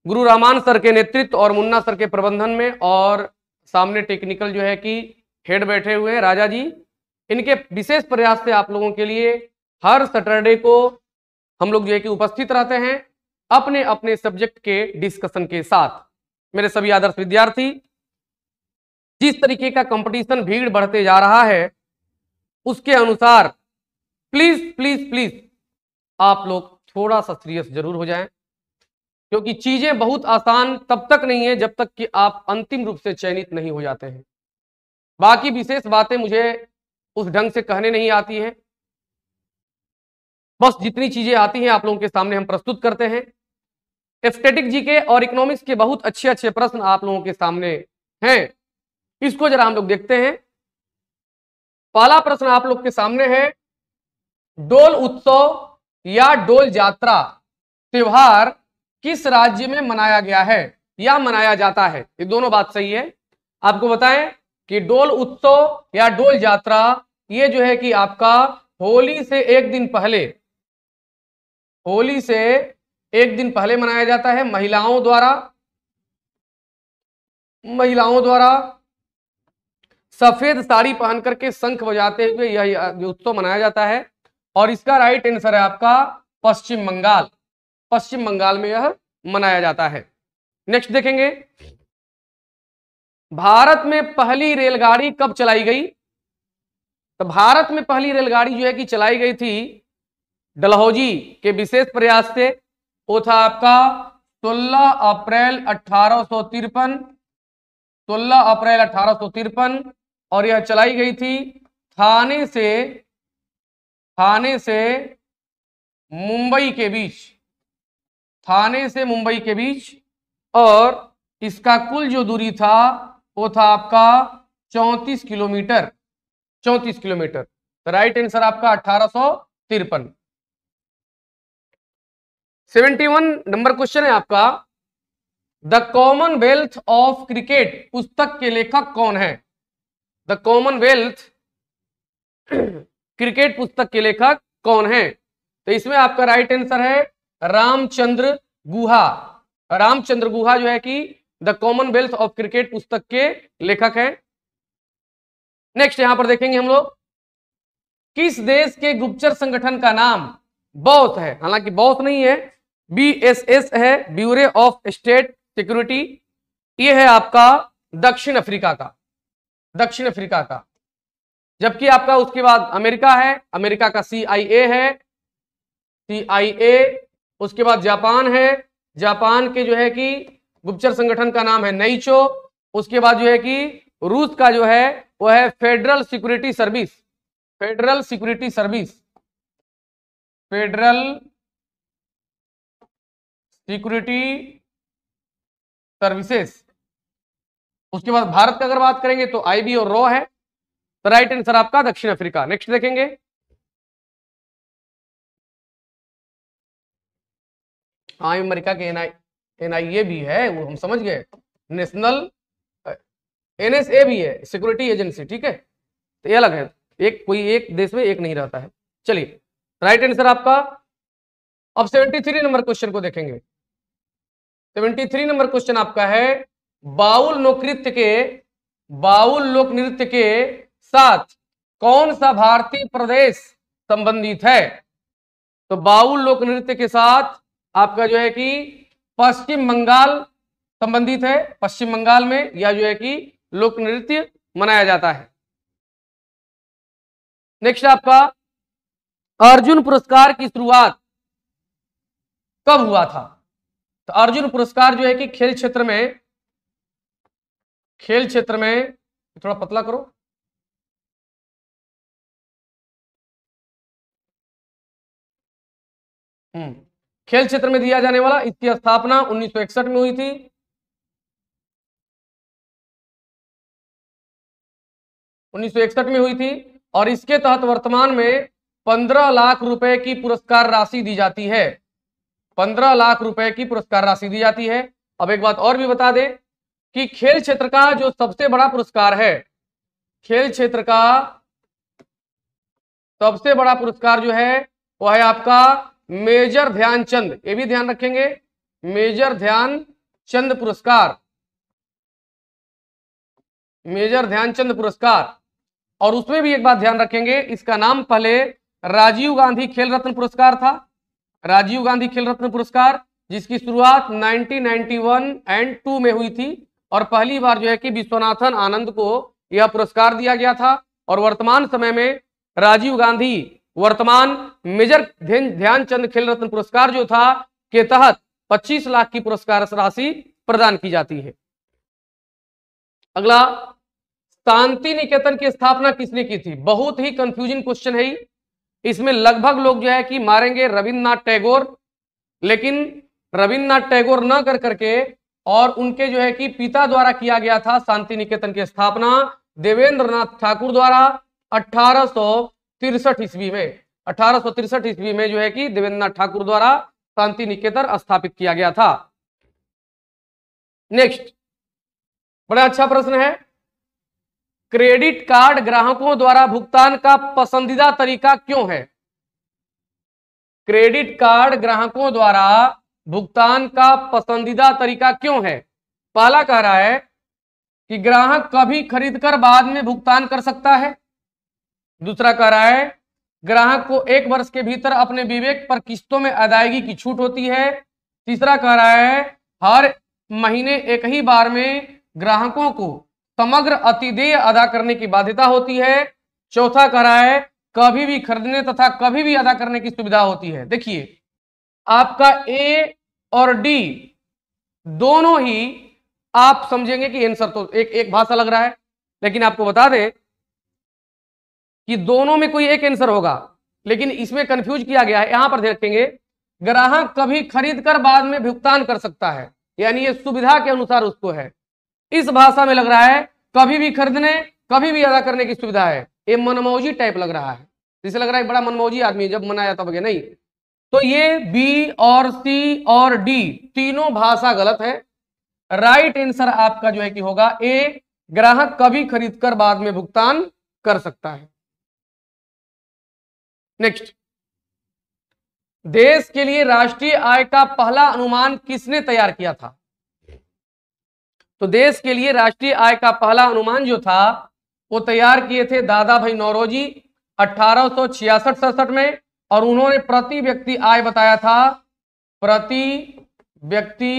गुरु रहमान सर के नेतृत्व और मुन्ना सर के प्रबंधन में। और सामने टेक्निकल जो है कि हेड बैठे हुए हैं राजा जी। इनके विशेष प्रयास से आप लोगों के लिए हर सैटरडे को हम लोग जो है कि उपस्थित रहते हैं अपने अपने सब्जेक्ट के डिस्कशन के साथ। मेरे सभी आदर्श विद्यार्थी, जिस तरीके का कंपटीशन भीड़ बढ़ते जा रहा है उसके अनुसार प्लीज प्लीज प्लीज आप लोग थोड़ा सा सीरियस जरूर हो जाएं, क्योंकि चीजें बहुत आसान तब तक नहीं है जब तक कि आप अंतिम रूप से चयनित नहीं हो जाते हैं। बाकी विशेष बातें मुझे उस ढंग से कहने नहीं आती है, बस जितनी चीजें आती हैं आप लोगों के सामने हम प्रस्तुत करते हैं। स्टैटिक जीके और इकोनॉमिक्स के बहुत अच्छे अच्छे प्रश्न आप लोगों के सामने हैं, इसको जरा हम लोग देखते हैं। पहला प्रश्न आप लोग के सामने है, डोल उत्सव या डोल यात्रा त्योहार किस राज्य में मनाया गया है या मनाया जाता है? ये दोनों बात सही है। आपको बताएं कि डोल उत्सव या डोल यात्रा ये जो है कि आपका होली से एक दिन पहले, होली से एक दिन पहले मनाया जाता है। महिलाओं द्वारा सफेद साड़ी पहन करके शंख बजाते हुए यह उत्सव मनाया जाता है। और इसका राइट आंसर है आपका पश्चिम बंगाल। पश्चिम बंगाल में यह मनाया जाता है। नेक्स्ट देखेंगे, भारत में पहली रेलगाड़ी कब चलाई गई? तो भारत में पहली रेलगाड़ी जो है कि चलाई गई थी डलहौजी के विशेष प्रयास से। वो था आपका 16 अप्रैल 1853, 16 अप्रैल 1853, और यह चलाई गई थी थाने से मुंबई के बीच, थाने से मुंबई के बीच। और इसका कुल जो दूरी था वो था आपका 34 किलोमीटर, 34 किलोमीटर। तो राइट आंसर आपका 1853। 71 नंबर क्वेश्चन है आपका, द कॉमनवेल्थ ऑफ क्रिकेट पुस्तक के लेखक कौन है? द कॉमनवेल्थ क्रिकेट पुस्तक के लेखक कौन है? तो इसमें आपका राइट आंसर है रामचंद्र गुहा। रामचंद्र गुहा जो है कि द कॉमनवेल्थ ऑफ क्रिकेट पुस्तक के लेखक हैं। नेक्स्ट यहां पर देखेंगे हम लोग, किस देश के गुप्तचर संगठन का नाम बॉस है? हालांकि बॉस नहीं है, BSS है, ब्यूरो ऑफ स्टेट सिक्योरिटी, ये है आपका दक्षिण अफ्रीका का, दक्षिण अफ्रीका का। जबकि आपका उसके बाद अमेरिका है, अमेरिका का CIA है, CIA। उसके बाद जापान है, जापान के जो है कि गुप्तचर संगठन का नाम है नैचो। उसके बाद जो है कि रूस का जो है वो है federal security service, federal security service, federal security services. उसके बाद भारत का अगर बात करेंगे तो IB और रॉ है। तो राइट आंसर आपका दक्षिण अफ्रीका। नेक्स्ट देखेंगे, हाँ अमेरिका के NIA भी है, वो हम समझ गए, नेशनल NSA भी है, सिक्योरिटी एजेंसी, ठीक है। तो ये अलग है, एक कोई एक देश में एक नहीं रहता है। चलिए राइट आंसर आपका। अब 73 नंबर क्वेश्चन को देखेंगे। 73 नंबर क्वेश्चन आपका है, बाउल लोक नृत्य के साथ कौन सा भारतीय प्रदेश संबंधित है? तो बाउल लोक नृत्य के साथ आपका जो है कि पश्चिम बंगाल संबंधित है, पश्चिम बंगाल में या जो है कि लोक नृत्य मनाया जाता है। नेक्स्ट आपका, अर्जुन पुरस्कार की शुरुआत कब हुआ था? तो अर्जुन पुरस्कार जो है कि खेल क्षेत्र में थोड़ा पतला करो, खेल क्षेत्र में दिया जाने वाला, इसकी स्थापना 1961 में हुई थी। और इसके तहत वर्तमान में 15 लाख रुपए की पुरस्कार राशि दी जाती है, 15 लाख रुपए की पुरस्कार राशि दी जाती है। अब एक बात और भी बता दें कि खेल क्षेत्र का जो सबसे बड़ा पुरस्कार है, खेल क्षेत्र का सबसे बड़ा पुरस्कार जो है वो है आपका मेजर ध्यानचंद, ये भी ध्यान रखेंगे, मेजर ध्यानचंद पुरस्कार, मेजर ध्यानचंद पुरस्कार। और उसमें भी एक बात ध्यान रखेंगे, इसका नाम पहले राजीव गांधी खेल रत्न पुरस्कार था, राजीव गांधी खेल रत्न पुरस्कार, जिसकी शुरुआत 1991 एंड 2 में हुई थी। और पहली बार जो है कि विश्वनाथन आनंद को यह पुरस्कार दिया गया था। और वर्तमान समय में राजीव गांधी वर्तमान मेजर ध्यानचंद खेल रत्न पुरस्कार जो था के तहत 25 लाख की पुरस्कार राशि प्रदान की जाती है। अगला, शांति निकेतन की स्थापना किसने की थी? बहुत ही कंफ्यूजिंग क्वेश्चन है। इसमें लगभग लोग जो है कि मारेंगे रविन्द्रनाथ टैगोर, लेकिन रविन्द्रनाथ टैगोर न कर करके और उनके जो है कि पिता द्वारा किया गया था शांति निकेतन की स्थापना देवेंद्रनाथ ठाकुर द्वारा 1863 ईस्वी में, 1863 ईस्वी में जो है कि देवेंद्रनाथ ठाकुर द्वारा शांति निकेतन स्थापित किया गया था। नेक्स्ट, बड़ा अच्छा प्रश्न है, क्रेडिट कार्ड ग्राहकों द्वारा भुगतान का पसंदीदा तरीका क्यों है? क्रेडिट कार्ड ग्राहकों द्वारा भुगतान का पसंदीदा तरीका क्यों है? पहला कह रहा है कि ग्राहक कभी खरीदकर बाद में भुगतान कर सकता है। दूसरा कह रहा है ग्राहक को 1 वर्ष के भीतर अपने विवेक पर किस्तों में अदायगी की छूट होती है। तीसरा कह रहा है हर महीने एक ही बार में ग्राहकों को समग्र अतिदेय अदा करने की बाध्यता होती है। चौथा कह रहा है कभी भी खरीदने तथा कभी भी अदा करने की सुविधा होती है। देखिए आपका ए और डी दोनों ही आप समझेंगे कि आंसर तो एक भाषा लग रहा है, लेकिन आपको बता दें कि दोनों में कोई एक आंसर होगा, लेकिन इसमें कंफ्यूज किया गया है। यहां पर देखेंगे ग्राहक कभी खरीद कर बाद में भुगतान कर सकता है, यानी ये सुविधा के अनुसार उसको है। इस भाषा में लग रहा है कभी भी खरीदने कभी भी अदा करने की सुविधा है। ये मनमौजी टाइप लग रहा है, जिसे लग रहा है बड़ा मनमौजी आदमी जब मनाया तब नहीं। तो ये बी और सी और डी तीनों भाषा गलत है। राइट आंसर आपका जो है कि होगा ए, ग्राहक कभी खरीद कर बाद में भुगतान कर सकता है। नेक्स्ट, देश के लिए राष्ट्रीय आय का पहला अनुमान किसने तैयार किया था? तो देश के लिए राष्ट्रीय आय का पहला अनुमान जो था वो तैयार किए थे दादा भाई नौरोजी 1866-67 में, और उन्होंने प्रति व्यक्ति आय बताया था प्रति व्यक्ति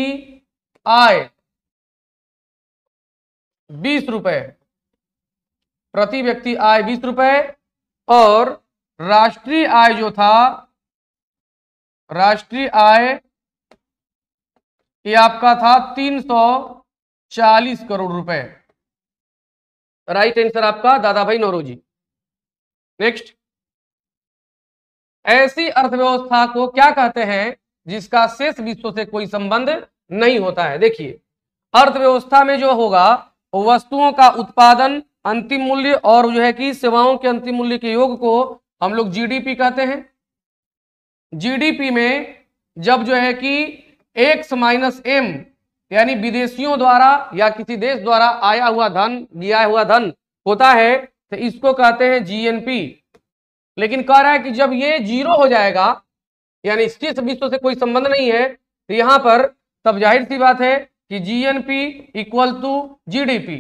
आय 20 रुपए, प्रति व्यक्ति आय 20 रुपए, और राष्ट्रीय आय जो था, राष्ट्रीय आय ये आपका था 340 करोड़ रुपए। राइट आंसर आपका दादा भाई नौरोजी। नेक्स्ट, ऐसी अर्थव्यवस्था को क्या कहते हैं जिसका शेष विश्व से कोई संबंध नहीं होता है? देखिए, अर्थव्यवस्था में जो होगा वस्तुओं का उत्पादन, अंतिम मूल्य और जो है कि सेवाओं के अंतिम मूल्य के योग को हम लोग जीडीपी कहते हैं। जीडीपी में जब जो है कि एक्स माइनस एम यानी विदेशियों द्वारा या किसी देश द्वारा आया हुआ धन, दिया हुआ धन होता है तो इसको कहते हैं जीएनपी। लेकिन कह रहा है कि जब ये जीरो हो जाएगा यानी शेष विश्व से कोई संबंध नहीं है तो यहां पर तब जाहिर सी बात है कि जीएनपी इक्वल टू जीडीपी।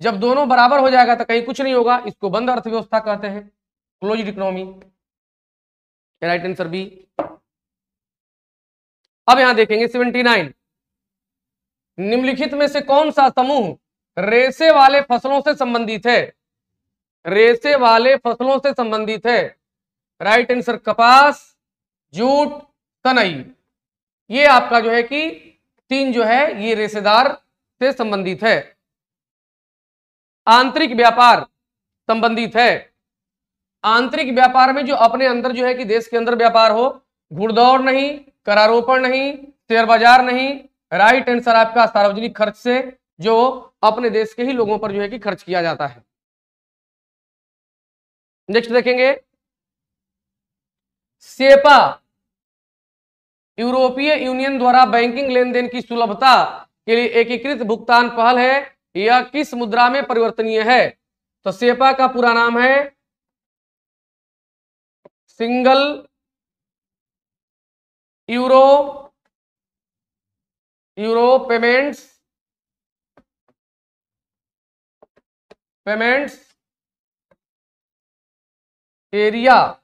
जब दोनों बराबर हो जाएगा तो कहीं कुछ नहीं होगा, इसको बंद अर्थव्यवस्था कहते हैं, closed economy. Right answer B. अब यहां देखेंगे 79, निम्नलिखित में से कौन सा समूह रेशे वाले फसलों से संबंधित है? रेशे वाले फसलों से संबंधित है। राइट आंसर कपास, जूट, तनई। ये आपका जो है कि तीन जो है ये रेशेदार से संबंधित है। आंतरिक व्यापार संबंधित है। आंतरिक व्यापार में जो अपने अंदर जो है कि देश के अंदर व्यापार हो, घुड़दौड़ नहीं, करारोपण नहीं, शेयर बाजार नहीं। राइट आंसर आपका सार्वजनिक खर्च से, जो अपने देश के ही लोगों पर जो है कि खर्च किया जाता है। नेक्स्ट देखेंगे, सेपा यूरोपीय यूनियन द्वारा बैंकिंग लेन देन की सुलभता के लिए एकीकृत भुगतान पहल है। यह किस मुद्रा में परिवर्तनीय है? तो सेपा का पूरा नाम है single euro payments area.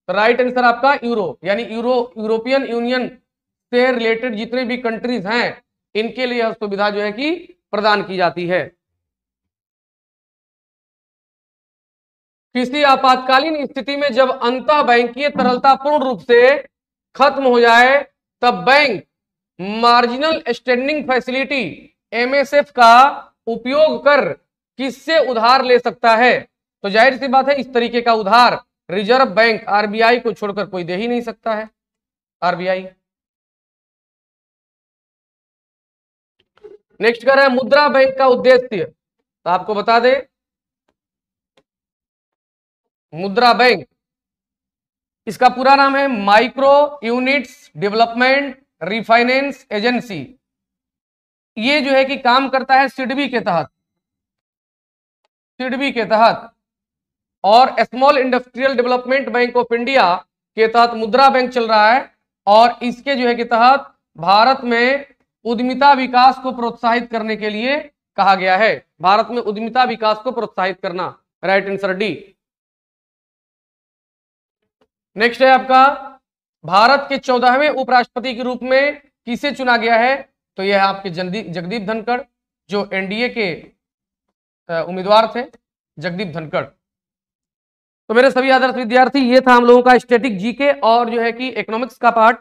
Right answer आपका यूरो, यानी यूरोपियन यूनियन से रिलेटेड जितने भी कंट्रीज हैं इनके लिए यह सुविधा जो है कि प्रदान की जाती है। किसी आपातकालीन स्थिति में जब अंतः बैंकीय तरलता पूर्ण रूप से खत्म हो जाए तब bank marginal standing facility MSF का उपयोग कर किससे उधार ले सकता है? तो जाहिर सी बात है इस तरीके का उधार रिजर्व बैंक आरबीआई को छोड़कर कोई दे ही नहीं सकता है। आरबीआई। नेक्स्ट कर रहा है मुद्रा बैंक का उद्देश्य। तो आपको बता दें, मुद्रा बैंक इसका पूरा नाम है micro units development refinance agency. ये जो है कि काम करता है सिडबी के तहत, और small industrial development bank of India के तहत मुद्रा बैंक चल रहा है। और इसके जो है कि तहत भारत में उद्यमिता विकास को प्रोत्साहित करने के लिए कहा गया है। भारत में उद्यमिता विकास को प्रोत्साहित करना। Right answer D. नेक्स्ट है आपका, भारत के 14वें उपराष्ट्रपति के रूप में किसे चुना गया है? तो यह है आपके जगदीप धनखड़, जो एनडीए के उम्मीदवार थे, जगदीप धनखड़। तो मेरे सभी आदर्श विद्यार्थी, ये था हम लोगों का स्टैटिक जीके और जो है कि इकोनॉमिक्स का पार्ट।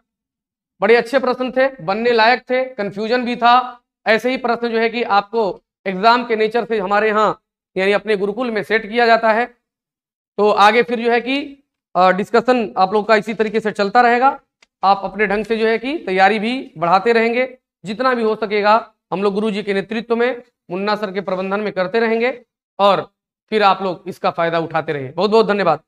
बड़े अच्छे प्रश्न थे, बनने लायक थे, कंफ्यूजन भी था। ऐसे ही प्रश्न जो है कि आपको एग्जाम के नेचर से हमारे यहाँ यानी अपने गुरुकुल में सेट किया जाता है। तो आगे फिर जो है कि डिस्कशन आप लोग का इसी तरीके से चलता रहेगा। आप अपने ढंग से जो है कि तैयारी भी बढ़ाते रहेंगे, जितना भी हो सकेगा हम लोग गुरु जी के नेतृत्व में, मुन्ना सर के प्रबंधन में करते रहेंगे और फिर आप लोग इसका फायदा उठाते रहिए। बहुत बहुत धन्यवाद।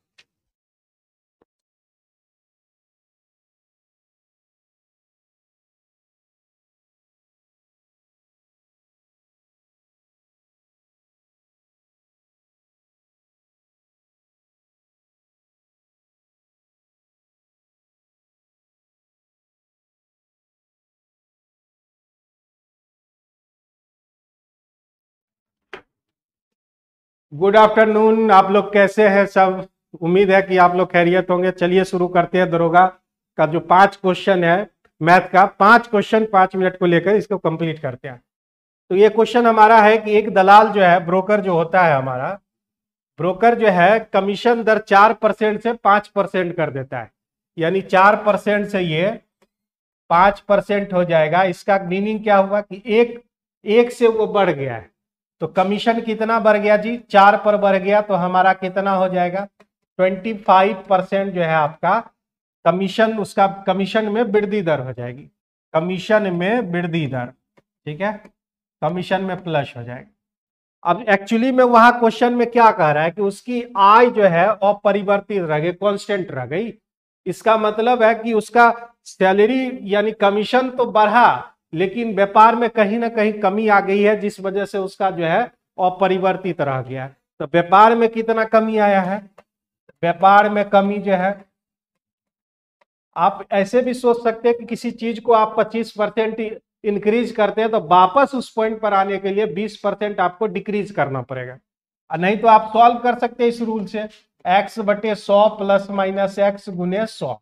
Good afternoon. आप लोग कैसे हैं सब? उम्मीद है कि आप लोग खैरियत होंगे। चलिए शुरू करते हैं। दरोगा का जो 5 क्वेश्चन है मैथ का 5 क्वेश्चन 5 मिनट को लेकर इसको कंप्लीट करते हैं। तो ये क्वेश्चन हमारा है कि एक दलाल जो है, ब्रोकर जो होता है हमारा, ब्रोकर जो है कमीशन दर 4% से 5% कर देता है, यानी 4% से ये 5% हो जाएगा। इसका मीनिंग क्या हुआ कि एक से वो बढ़ गया है, तो कमीशन कितना बढ़ गया जी, 4 पर बढ़ गया, तो हमारा कितना हो जाएगा 25% जो है आपका कमीशन, उसका कमीशन में वृद्धि दर हो जाएगी, कमीशन में वृद्धि दर, ठीक है, कमीशन में प्लस हो जाएगा। अब एक्चुअली में वहां क्वेश्चन में क्या कह रहा है कि उसकी आय जो है अपरिवर्तित रह गई, कांस्टेंट रह गई। इसका मतलब है कि उसका सैलरी यानी कमीशन तो बढ़ा, लेकिन व्यापार में कहीं ना कहीं कमी आ गई है, जिस वजह से उसका जो है अपरिवर्तित रह गया। तो व्यापार में कितना कमी आया है, व्यापार में कमी जो है, आप ऐसे भी सोच सकते हैं कि किसी चीज को आप 25% इंक्रीज करते हैं तो वापस उस पॉइंट पर आने के लिए 20% आपको डिक्रीज करना पड़ेगा। नहीं तो आप सॉल्व कर सकते हैं इस रूल से, x/100 ± x × 100,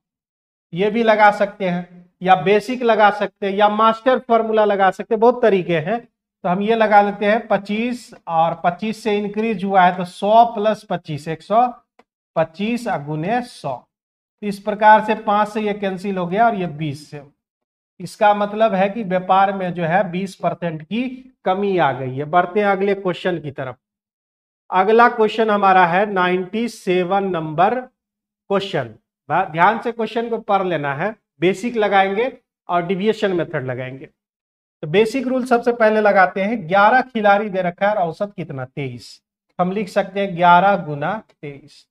ये भी लगा सकते हैं, या बेसिक लगा सकते हैं, या मास्टर फॉर्मूला लगा सकते हैं, बहुत तरीके हैं। तो हम ये लगा लेते हैं 25, और 25 से इंक्रीज हुआ है तो 100 + 25 125 × 100। इस प्रकार से 5 से ये कैंसिल हो गया और ये 20 से। इसका मतलब है कि व्यापार में जो है 20% की कमी आ गई है। बढ़ते हैं अगले क्वेश्चन की तरफ। अगला क्वेश्चन हमारा है 97 नंबर क्वेश्चन। ध्यान से क्वेश्चन को पढ़ लेना है, बेसिक लगाएंगे और डिविएशन मेथड लगाएंगे। तो बेसिक रूल सबसे पहले लगाते हैं। 11 खिलाड़ी दे रखा है और औसत कितना 23, हम लिख सकते हैं 11 × 23।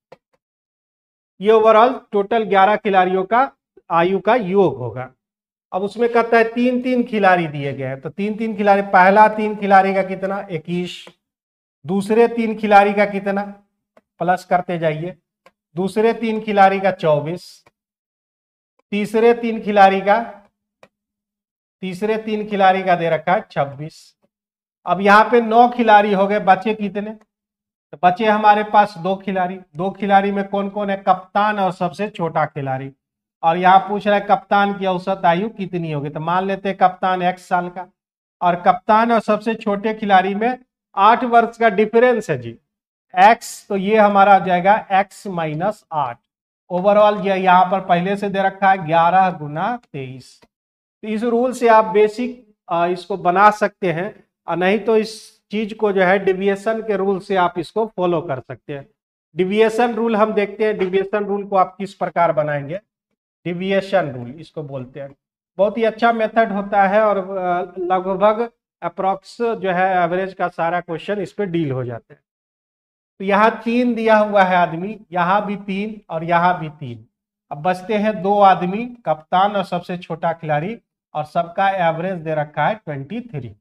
ये ओवरऑल टोटल 11 खिलाड़ियों का आयु का योग होगा। अब उसमें कहता है 3-3 खिलाड़ी दिए गए हैं, तो 3-3 खिलाड़ी, पहला 3 खिलाड़ी का कितना 21, दूसरे 3 खिलाड़ी का कितना, प्लस करते जाइए, दूसरे 3 खिलाड़ी का 24, तीसरे 3 खिलाड़ी का दे रखा है 26। अब यहाँ पे 9 खिलाड़ी हो गए, बचे कितने, तो बचे हमारे पास 2 खिलाड़ी। 2 खिलाड़ी में कौन कौन है, कप्तान और सबसे छोटा खिलाड़ी। और यहाँ पूछ रहा है कप्तान की औसत आयु कितनी होगी, तो मान लेते हैं कप्तान x साल का, और कप्तान और सबसे छोटे खिलाड़ी में 8 वर्ष का डिफरेंस है जी, x, तो ये हमारा आ जाएगा x - 8। ओवरऑल ये यहाँ पर पहले से दे रखा है 11 × 23। तो इस रूल से आप बेसिक इसको बना सकते हैं, और नहीं तो इस चीज को जो है डिविएशन के रूल से आप इसको फॉलो कर सकते हैं। डिविएशन रूल हम देखते हैं, डिविएशन रूल को आप किस प्रकार बनाएंगे। डिविएशन रूल इसको बोलते हैं, बहुत ही अच्छा मेथड होता है, और लगभग अप्रॉक्स जो है एवरेज का सारा क्वेश्चन इस पे डील हो जाते हैं। तो यहाँ 3 दिया हुआ है आदमी, यहाँ भी 3 और यहाँ भी 3। अब बचते हैं 2 आदमी, कप्तान और सबसे छोटा खिलाड़ी, और सबका एवरेज दे रखा है 23।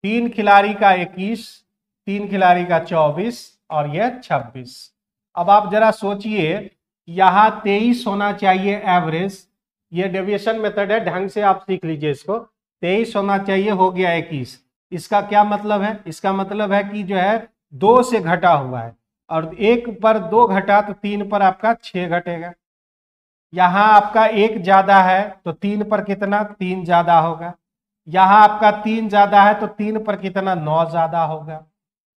3 खिलाड़ी का 21, 3 खिलाड़ी का 24 और यह 26। अब आप जरा सोचिए, यहाँ 23 होना चाहिए एवरेज, ये डेविएशन मेथड है, ढंग से आप सीख लीजिए इसको। 23 होना चाहिए, हो गया 21। इसका क्या मतलब है, इसका मतलब है कि जो है 2 से घटा हुआ है, और 1 पर 2 घटा तो 3 पर आपका 6 घटेगा। यहाँ आपका 1 ज्यादा है तो 3 पर कितना, 3 ज्यादा होगा। यहाँ आपका 3 ज्यादा है तो 3 पर कितना, 9 ज्यादा होगा।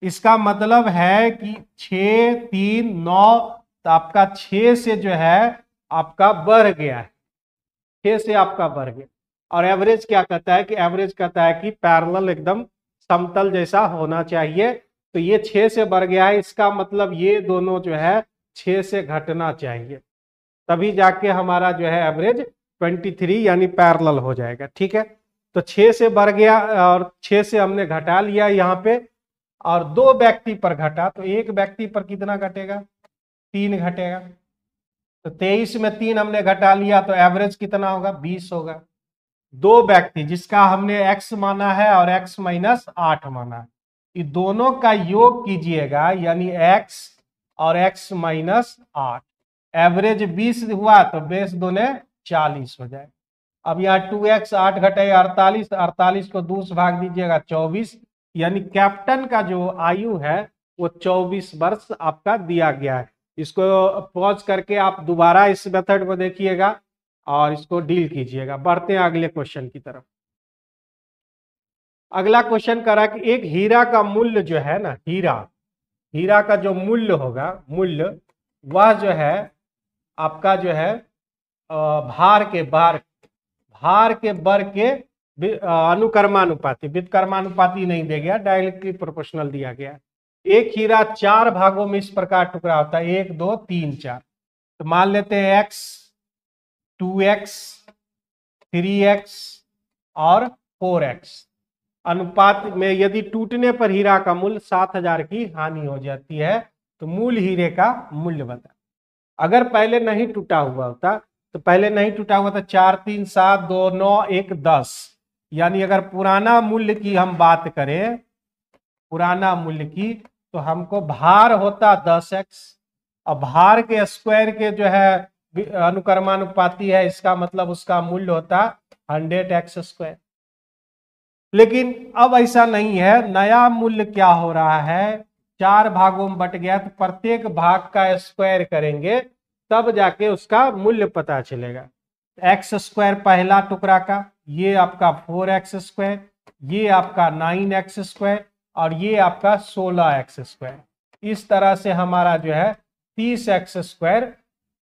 इसका मतलब है कि 6, 3, 9, तो आपका 6 से जो है आपका बढ़ गया है, 6 से आपका बढ़ गया। और एवरेज क्या कहता है कि एवरेज कहता है कि पैरेलल एकदम समतल जैसा होना चाहिए। तो ये 6 से बढ़ गया है, इसका मतलब ये दोनों जो है 6 से घटना चाहिए, तभी जाके हमारा जो है एवरेज 23 यानी पैरेलल हो जाएगा। ठीक है, तो 6 से बढ़ गया और 6 से हमने घटा लिया यहाँ पे, और 2 व्यक्ति पर घटा, तो 1 व्यक्ति पर कितना घटेगा, 3 घटेगा। तो 23 में 3 हमने घटा लिया तो एवरेज कितना होगा, 20 होगा। 2 व्यक्ति जिसका हमने x माना है और x - 8 माना है, ये दोनों का योग कीजिएगा, यानी x और x - 8, एवरेज 20 हुआ तो बेस दोने 40 हो जाए। अब यहाँ 2x 8 घटे 48, 48 को 2 से भाग दीजिएगा 24, यानी कैप्टन का जो आयु है वो 24 वर्ष आपका दिया गया है। इसको पॉज करके आप दोबारा इस मेथड को देखिएगा और इसको डील कीजिएगा। बढ़ते हैं अगले क्वेश्चन की तरफ। अगला क्वेश्चन करा कि एक हीरा का मूल्य जो है ना, हीरा का जो मूल्य होगा, मूल्य वह जो है आपका जो है भार के वर्ग के अनुक्रमानुपाती, व्युत्क्रमानुपाती नहीं दिया गया, डायरेक्टली प्रोपोर्शनल दिया गया। एक हीरा 4 भागों में इस प्रकार टुकड़ा होता है, 1 2 3 4। तो मान लेते हैं x, 2x, 3x और 4x अनुपात में यदि टूटने पर हीरा का मूल्य 7000 की हानि हो जाती है तो मूल हीरे का मूल्य बता। अगर पहले नहीं टूटा हुआ होता तो 4 3 7 2 9 1 10, यानी अगर पुराना मूल्य की हम बात करें, पुराना मूल्य की, तो हमको भार होता 10x और भार के स्क्वायर के जो है अनुक्रमानुपाती है, इसका मतलब उसका मूल्य होता 100x²। लेकिन अब ऐसा नहीं है, नया मूल्य क्या हो रहा है, 4 भागों में बट गया तो प्रत्येक भाग का स्क्वायर करेंगे तब जाके उसका मूल्य पता चलेगा। x² पहला टुकड़ा का, ये आपका 4x², ये आपका 9x² और ये आपका 16x²। इस तरह से हमारा जो है 30x²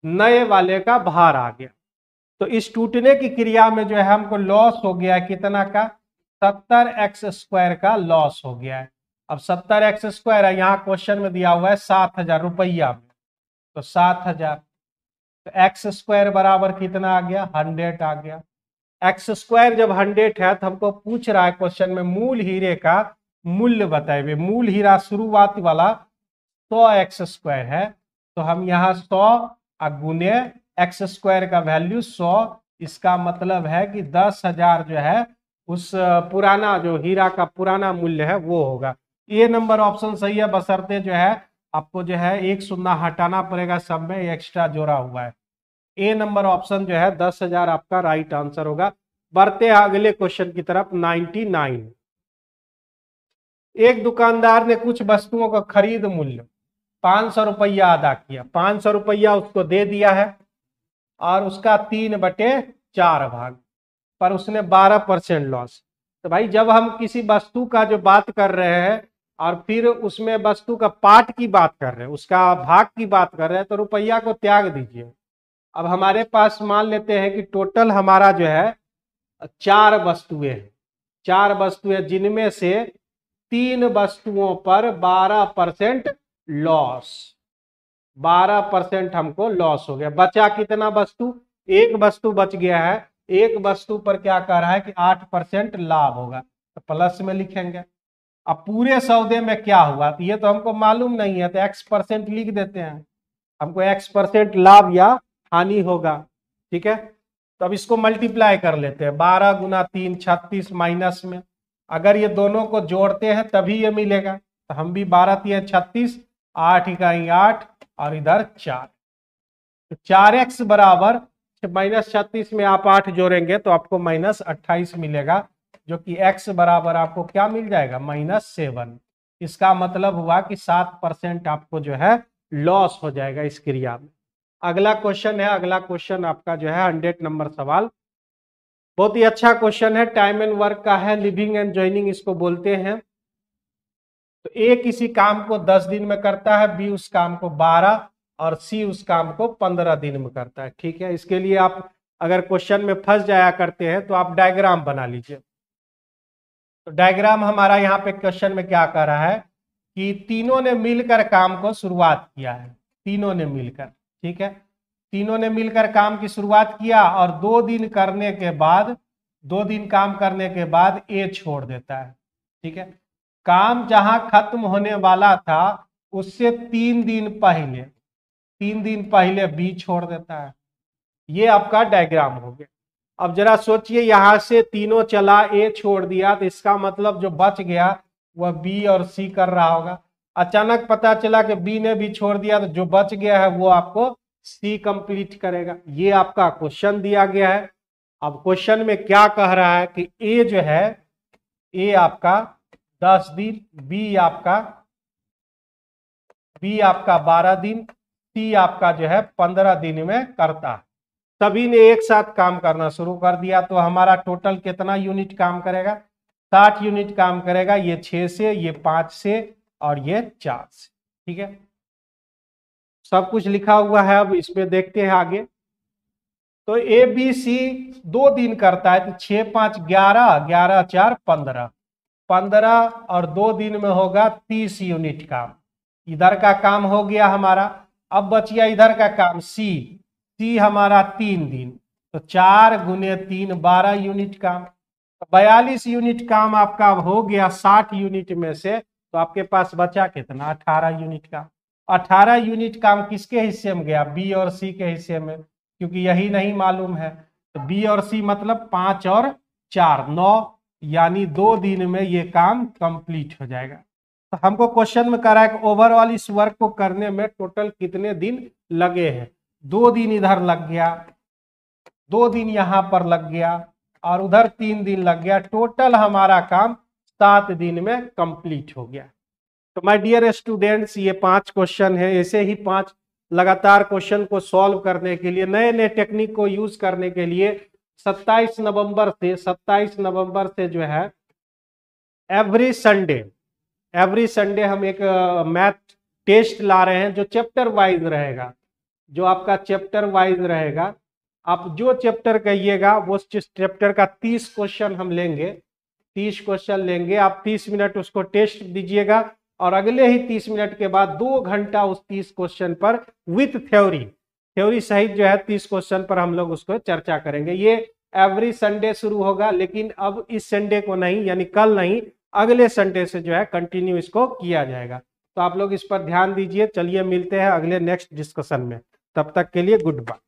नए वाले का भार आ गया। तो इस टूटने की क्रिया में जो है हमको लॉस हो गया कितना का, 70x² का लॉस हो गया है। अब 70x² है, यहाँ क्वेश्चन में दिया हुआ है 7000 रुपया में, तो 7000, तो x² बराबर कितना आ गया, 100 आ गया। x² जब 100 है तो हमको पूछ रहा है क्वेश्चन में मूल हीरे का मूल्य बताइए। मूल हीरा शुरुआती वाला 100x² है, तो हम यहाँ 100 गुने x² का वैल्यू 100, इसका मतलब है कि 10,000 जो है उस पुराना जो हीरा का पुराना मूल्य है वो होगा। ये नंबर ऑप्शन सही है, बशर्ते जो है आपको जो है एक शून्य हटाना पड़ेगा, सब में एक्स्ट्रा जोड़ा हुआ है। ए नंबर ऑप्शन जो है 10,000 आपका राइट आंसर होगा। बढ़ते हैं अगले क्वेश्चन की तरफ। 99, एक दुकानदार ने कुछ वस्तुओं का खरीद मूल्य 500 रुपया अदा किया, 500 रुपया उसको दे दिया है और उसका 3/4 भाग, पर उसने 12% लॉस। तो भाई जब हम किसी वस्तु का जो बात कर रहे हैं और फिर उसमें वस्तु का पार्ट की बात कर रहे हैं, उसका भाग की बात कर रहे हैं, तो रुपया को त्याग दीजिए। अब हमारे पास मान लेते हैं कि टोटल हमारा जो है 4 वस्तुएं हैं, 4 वस्तुएं जिनमें से 3 वस्तुओं पर 12% लॉस, 12% हमको लॉस हो गया। बचा कितना वस्तु, एक वस्तु बच गया है, एक वस्तु पर क्या कह रहा है कि 8% लाभ होगा, तो प्लस में लिखेंगे। अब पूरे सौदे में क्या हुआ, तो ये तो हमको मालूम नहीं है, तो x% लिख देते हैं, हमको x% लाभ या हानि होगा। ठीक है, तो अब इसको मल्टीप्लाई कर लेते हैं, 12 गुना 3 36 माइनस में, अगर ये दोनों को जोड़ते हैं तभी ये मिलेगा, तो हम भी 12 3 36, 8 इकाई 8 और इधर 4, तो 4x बराबर -36 में आप 8 जोड़ेंगे तो आपको -28 मिलेगा, जो कि x बराबर आपको क्या मिल जाएगा, -7। इसका मतलब हुआ कि 7% आपको जो है लॉस हो जाएगा इस क्रिया में। अगला क्वेश्चन है, अगला क्वेश्चन आपका जो है 100 नंबर सवाल, बहुत ही अच्छा क्वेश्चन है, टाइम एंड वर्क का है, लिविंग एंड जॉइनिंग इसको बोलते हैं। तो ए किसी काम को 10 दिन में करता है, बी उस काम को 12 और सी उस काम को 15 दिन में करता है। ठीक है, इसके लिए आप अगर क्वेश्चन में फंस जाया करते हैं तो आप डायग्राम बना लीजिए। तो डायग्राम हमारा यहाँ पे क्वेश्चन में क्या कह रहा है कि तीनों ने मिलकर काम को शुरुआत किया है, तीनों ने मिलकर, ठीक है, तीनों ने मिलकर काम की शुरुआत किया और 2 दिन करने के बाद, 2 दिन काम करने के बाद ए छोड़ देता है। ठीक है, काम जहां खत्म होने वाला था उससे 3 दिन पहले, 3 दिन पहले बी छोड़ देता है। ये आपका डायग्राम हो गया। अब जरा सोचिए, यहां से तीनों चला, ए छोड़ दिया, तो इसका मतलब जो बच गया वह बी और सी कर रहा होगा। अचानक पता चला कि बी ने भी छोड़ दिया, तो जो बच गया है वो आपको सी कंप्लीट करेगा। ये आपका क्वेश्चन दिया गया है। अब क्वेश्चन में क्या कह रहा है कि ए जो है, ए आपका 10 दिन, बी आपका 12 दिन, सी आपका जो है 15 दिन में करता है। सभी ने एक साथ काम करना शुरू कर दिया, तो हमारा टोटल कितना यूनिट काम करेगा? 60 यूनिट काम करेगा। ये 6 से, ये 5 से और ये 4 से। ठीक है, सब कुछ लिखा हुआ है। अब इसमें देखते हैं आगे। तो ABC 2 दिन करता है, तो 6 5 11, 11 4 15, 15 और 2 दिन में होगा 30 यूनिट काम। इधर का काम हो गया हमारा। अब बच गया इधर का काम सी हमारा 3 दिन, तो 4 गुने 3 12 यूनिट काम। तो 42 यूनिट काम आपका हो गया 60 यूनिट में से। तो आपके पास बचा कितना? 18 यूनिट काम। 18 यूनिट काम किसके हिस्से में गया? बी और सी के हिस्से में, क्योंकि यही नहीं मालूम है। तो बी और सी मतलब 5 और 4 9, यानी 2 दिन में ये काम कंप्लीट हो जाएगा। तो हमको क्वेश्चन में करा है कि ओवरऑल इस वर्क को करने में टोटल कितने दिन लगे हैं। 2 दिन इधर लग गया, 2 दिन यहां पर लग गया और उधर 3 दिन लग गया। टोटल हमारा काम 7 दिन में कंप्लीट हो गया। तो माय डियर स्टूडेंट्स, ये 5 क्वेश्चन है। ऐसे ही 5 लगातार क्वेश्चन को सॉल्व करने के लिए, नए नए टेक्निक को यूज करने के लिए 27 नवंबर से जो है एवरी संडे हम एक मैथ टेस्ट ला रहे हैं, जो चैप्टर वाइज रहेगा। जो आपका चैप्टर वाइज रहेगा, आप जो चैप्टर कहिएगा वो चैप्टर का 30 क्वेश्चन हम लेंगे। 30 क्वेश्चन लेंगे, आप 30 मिनट उसको टेस्ट दीजिएगा और अगले ही 30 मिनट के बाद 2 घंटा उस 30 क्वेश्चन पर विथ थ्योरी सहित जो है 30 क्वेश्चन पर हम लोग उसको चर्चा करेंगे। ये एवरी संडे शुरू होगा, लेकिन अब इस संडे को नहीं, यानी कल नहीं, अगले संडे से जो है कंटिन्यू इसको किया जाएगा। तो आप लोग इस पर ध्यान दीजिए। चलिए मिलते हैं अगले नेक्स्ट डिस्कशन में, तब तक के लिए गुड बाय।